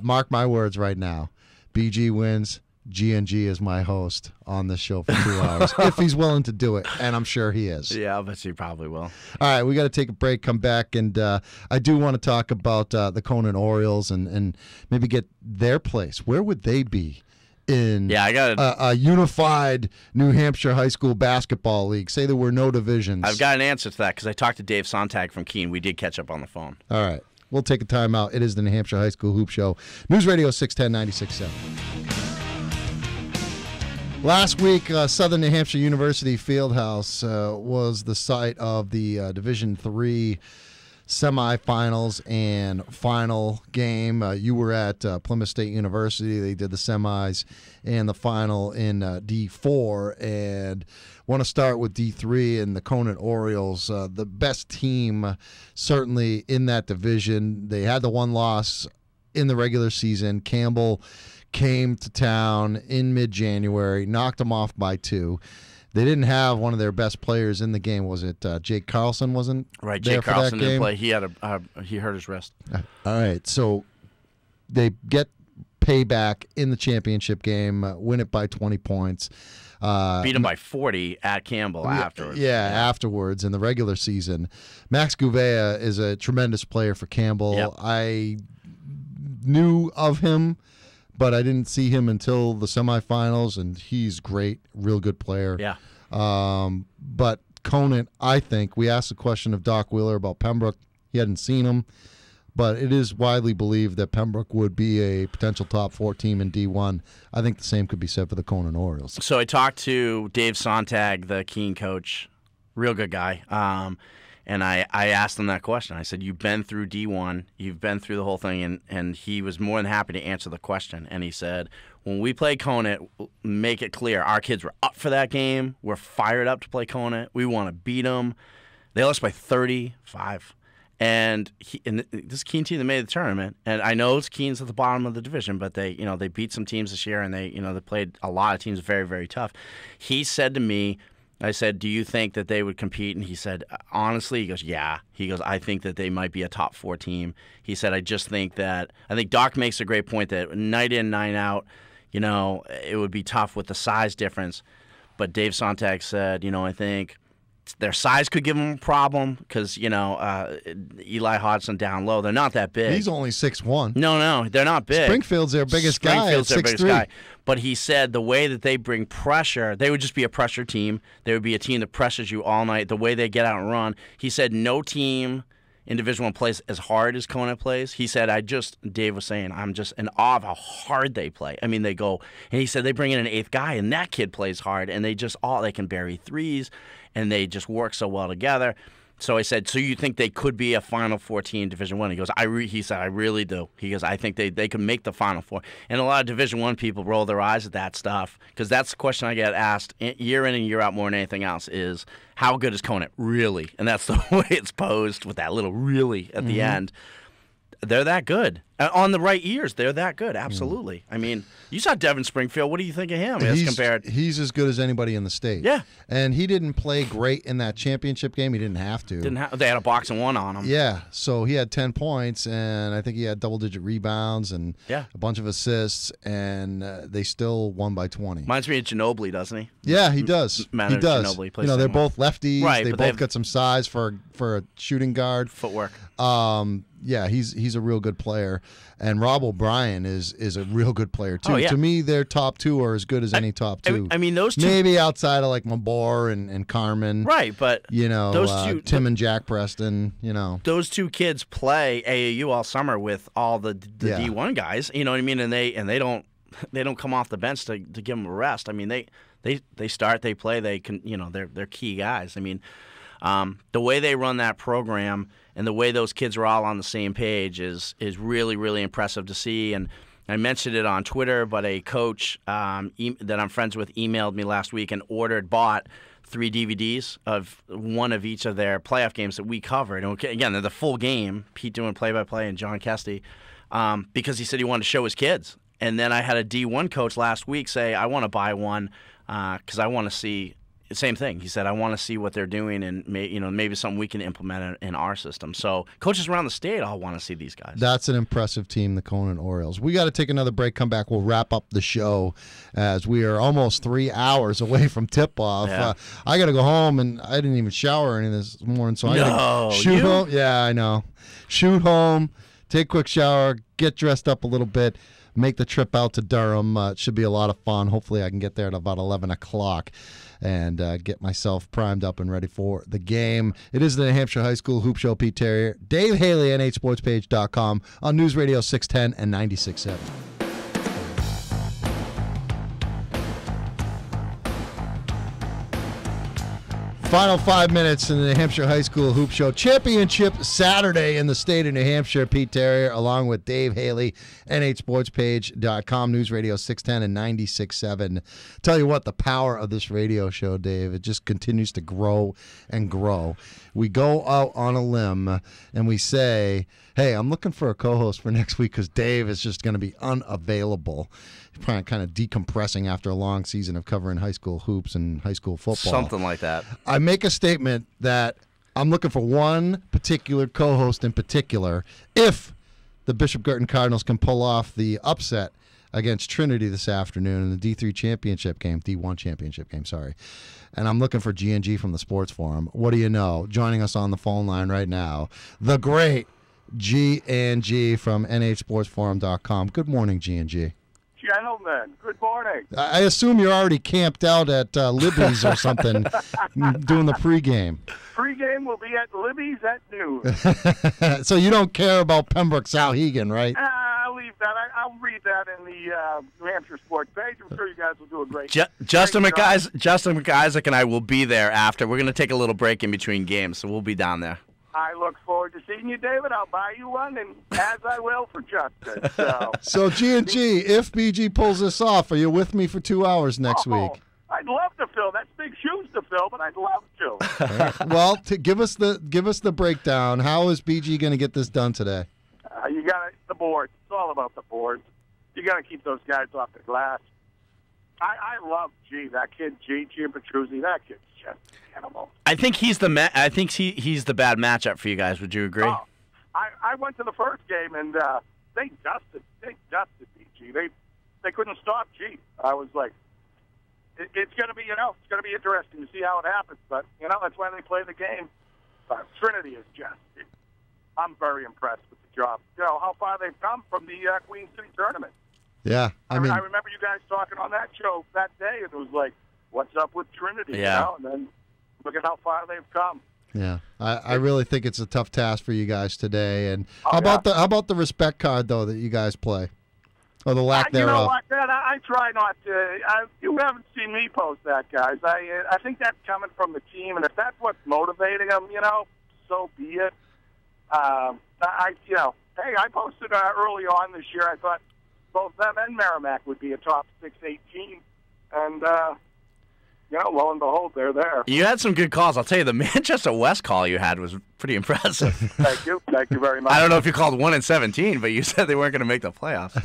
mark my words right now. BG wins. G&G as my host on this show for 2 hours, if he's willing to do it, and I'm sure he is. Yeah, I'll bet you probably will. All right, we got to take a break, come back, and I do want to talk about the Conan Orioles and maybe get their place. Where would they be in a unified New Hampshire high school basketball league? Say there were no divisions. I've got an answer to that because I talked to Dave Sontag from Keene. We did catch up on the phone. All right. We'll take a time out. It is the New Hampshire High School Hoop Show. News Radio 610 96.7. Last week, Southern New Hampshire University Fieldhouse was the site of the Division III semifinals and final game. You were at Plymouth State University. They did the semis and the final in D4. And want to start with D3 and the Conan Orioles, the best team certainly in that division. They had the one loss in the regular season. Campbell came to town in mid-January, knocked them off by 2. They didn't have one of their best players in the game. Was it Jake Carlson wasn't right? There Jake for Carlson that game? didn't play. He hurt his wrist. All right, so they get payback in the championship game, win it by 20 points. Beat him by 40 at Campbell afterwards. Yeah, afterwards in the regular season. Max Gouveia is a tremendous player for Campbell. Yep. I knew of him, but I didn't see him until the semifinals, and he's great, real good player. Yeah. But Conant, I think, we asked the question of Doc Wheeler about Pembroke. He hadn't seen him, but it is widely believed that Pembroke would be a potential top 4 team in D1. I think the same could be said for the Conan Orioles. So I talked to Dave Sontag, the Keene coach, real good guy. And I asked him that question. I said, you've been through D1, you've been through the whole thing, and he was more than happy to answer the question. And he said, when we play Conant, make it clear, our kids were up for that game. We're fired up to play Conant. We want to beat them. They lost by 35. And this Keene team that made the tournament, and I know Keene's at the bottom of the division, but they beat some teams this year, and they played a lot of teams very, very tough. He said to me, I said, do you think that they would compete? And he said, honestly, he goes, yeah. He goes, I think that they might be a top 4 team. He said, I think Doc makes a great point that night in, night out, it would be tough with the size difference. But Dave Sontag said, I think their size could give them a problem because, Eli Hodgson down low, they're not that big. He's only 6'1". No, they're not big. Springfield's their biggest guy. Springfield's their biggest guy. But he said the way that they bring pressure, they would just be a pressure team. They would be a team that pressures you all night. The way they get out and run, he said no team in Division I plays as hard as Conant plays. He said, Dave was saying, I'm just in awe of how hard they play. I mean, they go, and he said they bring in an 8th guy, and that kid plays hard, and they can bury threes, and they just work so well together. So I said, so you think they could be a Final Four team in Division I? He goes, he said, I really do. He goes, I think they could make the Final Four. And a lot of Division I people roll their eyes at that stuff because that's the question I get asked year in and year out more than anything else is, how good is Conant really? And that's the way it's posed with that little really at the end. They're that good. On the right years, they're that good. Absolutely. I mean, you saw Devin Springfield. What do you think of him as compared? He's as good as anybody in the state. Yeah. And he didn't play great in that championship game. He didn't have to. They had a box and one on him. Yeah. So he had 10 points, and I think he had double-digit rebounds and a bunch of assists, and they still won by 20. Reminds me of Ginobili, doesn't he? Yeah, he does. He does. Ginobili they're both lefties. Right, they both got some size for a shooting guard. Footwork. Yeah, he's a real good player, and Rob O'Brien is a real good player too. Oh, yeah. To me, their top 2 are as good as any top 2. I mean, those two maybe outside of like Mabor and Carmen, right? But those two, Tim and Jack Preston, those 2 kids play AAU all summer with all the D1 guys. You know what I mean? And they don't come off the bench to give them a rest. I mean, they start, they play, they can they're key guys. I mean. The way they run that program and the way those kids are all on the same page is really, really impressive to see. And I mentioned it on Twitter, but a coach that I'm friends with emailed me last week and bought 3 DVDs of one of each of their playoff games that we covered. And again, they're the full game, Pete doing play-by-play and John Kesty, because he said he wanted to show his kids. And then I had a D1 coach last week say, I want to buy one because I want to see same thing. He said, I want to see what they're doing and maybe something we can implement in our system. So coaches around the state all want to see these guys. That's an impressive team, the Conan Orioles. We got to take another break, come back. We'll wrap up the show as we are almost 3 hours away from tip-off. Yeah. I got to go home, and I didn't even shower or anything this morning, so I got to shoot you? home. Yeah, I know. Shoot home, take a quick shower, get dressed up a little bit, make the trip out to Durham. It should be a lot of fun. Hopefully I can get there at about 11 o'clock and get myself primed up and ready for the game. It is the New Hampshire High School Hoop Show. Pete Terrier, Dave Haley, NHSportsPage.com on News Radio 610 and 96.7. Final 5 minutes in the New Hampshire High School Hoop Show. Championship Saturday in the state of New Hampshire. Pete Terrier along with Dave Haley, NHSportsPage.com, News Radio 610 and 96.7. Tell you what, the power of this radio show, Dave, it just continues to grow and grow. We go out on a limb and we say, hey, I'm looking for a co-host for next week because Dave is just going to be unavailable. Probably kind of decompressing after a long season of covering high school hoops and high school football. Something like that. I make a statement that I'm looking for one particular co-host in particular if the Bishop Girton Cardinals can pull off the upset against Trinity this afternoon in the D1 championship game, sorry. And I'm looking for G&G from the Sports Forum. What do you know? Joining us on the phone line right now, the great G&G from NHSportsForum.com. Good morning, G&G. Gentlemen, good morning. I assume you're already camped out at Libby's or something doing the pregame. Pregame will be at Libby's at noon. So you don't care about Pembroke Souhegan, right? I'll leave that. I'll read that in the New Hampshire Sports Page. I'm sure you guys will do a great Justin great job. McIsaac and I will be there after. We're going to take a little break in between games, so we'll be down there. I look forward to seeing you, David. I'll buy you one, and as I will for Justin. So G&G, if BG pulls this off, are you with me for 2 hours next week? I'd love to fill. That's big shoes to fill, but I'd love to. Right. Well, give us the breakdown. How is BG going to get this done today? You got the boards. It's all about the boards. You got to keep those guys off the glass. I love G. That kid, G Petruzzi. That kid's just an animal. I think he's the he's the bad matchup for you guys. Would you agree? Oh, I went to the first game and they dusted BG. They couldn't stop G. I was like, it's gonna be it's gonna be interesting to see how it happens. But that's why they play the game. Trinity is just. I'm very impressed with the job. How far they've come from the Queen City tournament. Yeah, I remember you guys talking on that show that day, and it was like, "What's up with Trinity?" Yeah. And then look at how far they've come. Yeah, I really think it's a tough task for you guys today. And how about the respect card though that you guys play, or the lack thereof? You know what, man? I try not to. You haven't seen me post that, guys. I think that's coming from the team, and if that's what's motivating them, so be it. Hey, I posted early on this year. I thought both them and Merrimack would be a top 6-8 team, and lo and behold, they're there. You had some good calls. I'll tell you, the Manchester West call you had was pretty impressive. Thank you very much. I don't know if you called 1-17, but you said they weren't going to make the playoffs.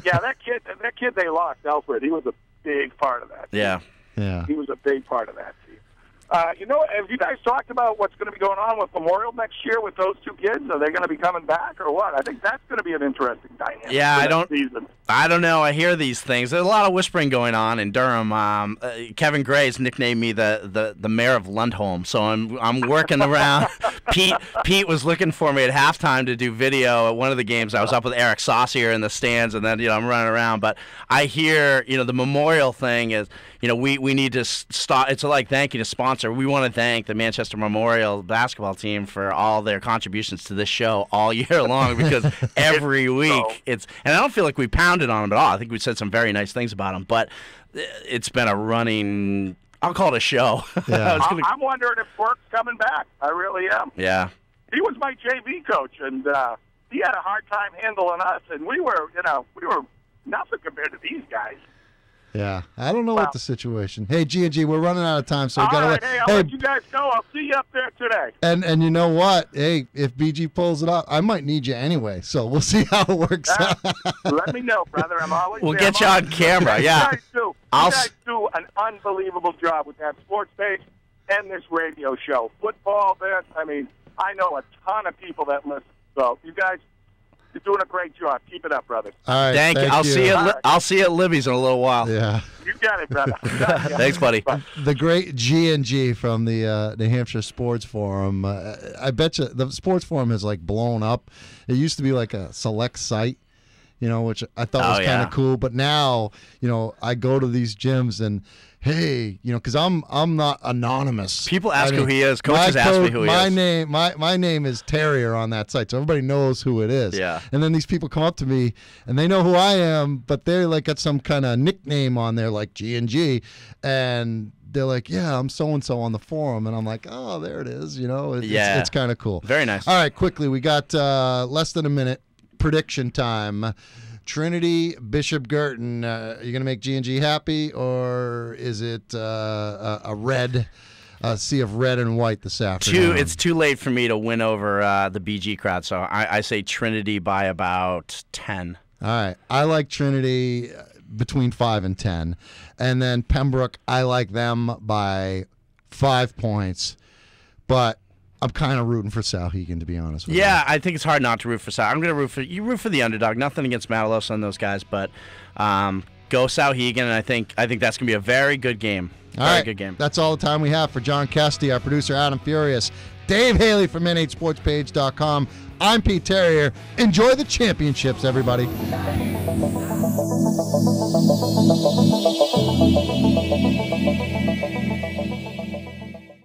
Yeah, that kid they lost, Alfred. He was a big part of that. Yeah. He was a big part of that team. Have you guys talked about what's going to be going on with Memorial next year with those two kids? Are they going to be coming back or what? I think that's going to be an interesting dynamic. Yeah, season. I don't know. I hear these things. There's a lot of whispering going on in Durham. Kevin Gray's nicknamed me the mayor of Lundholm, so I'm working around. Pete was looking for me at halftime to do video at one of the games. I was up with Eric Saucier in the stands, and then I'm running around. But I hear the Memorial thing is we need to start. It's like thank you to sponsor. We want to thank the Manchester Memorial basketball team for all their contributions to this show all year long because every week and I don't feel like we pounded on them at all. I think we said some very nice things about them, but it's been a running. I'll call it a show. Yeah. I'm wondering if Quirk's coming back. I really am. Yeah. He was my JV coach, and he had a hard time handling us, and we were nothing compared to these guys. Yeah, I don't know what the situation. Hey, G&G, we're running out of time, so we got to let. Hey, I'll let you guys go. I'll see you up there today. And you know what? Hey, if BG pulls it off, I might need you anyway. So we'll see how it works out. Let me know, brother. I'm always. We'll get you on camera. Yeah, You guys do an unbelievable job with that sports page and this radio show. Football, I mean, I know a ton of people that listen. So you guys, you're doing a great job. Keep it up, brother. All right, Thank you. I'll see you at Libby's in a little while. Yeah. You got it, brother. Thanks, buddy. The great G&G from the New Hampshire Sports Forum. I bet you the Sports Forum has like blown up. It used to be like a select site, which I thought was kind of cool. But now, I go to these gyms and, hey, because I'm not anonymous. People ask who he is. Coaches ask me who he is. My name is Terrier on that site, so everybody knows who it is. Yeah. And then these people come up to me, and they know who I am, but they're like got some kind of nickname on there, like G&G, and they're like, yeah, I'm so-and-so on the forum. And I'm like, oh, there it is. It's kind of cool. Very nice. All right, quickly, we got less than a minute. Prediction time. Trinity, Bishop Girton, are you going to make G&G happy, or is it a sea of red and white this afternoon? It's too late for me to win over the BG crowd, so I say Trinity by about 10. All right. I like Trinity between 5 and 10. And then Pembroke, I like them by 5 points. But I'm kind of rooting for Sauhegan, to be honest with you. Yeah, I think it's hard not to root for Sau. I'm going to root for the underdog. Nothing against Matalos and those guys, but go Sauhegan, and I think that's going to be a very good game. Very good game. That's all the time we have for John Kesty, our producer Adam Furious, Dave Haley from NHSportsPage.com. I'm Pete Terrier. Enjoy the championships, everybody.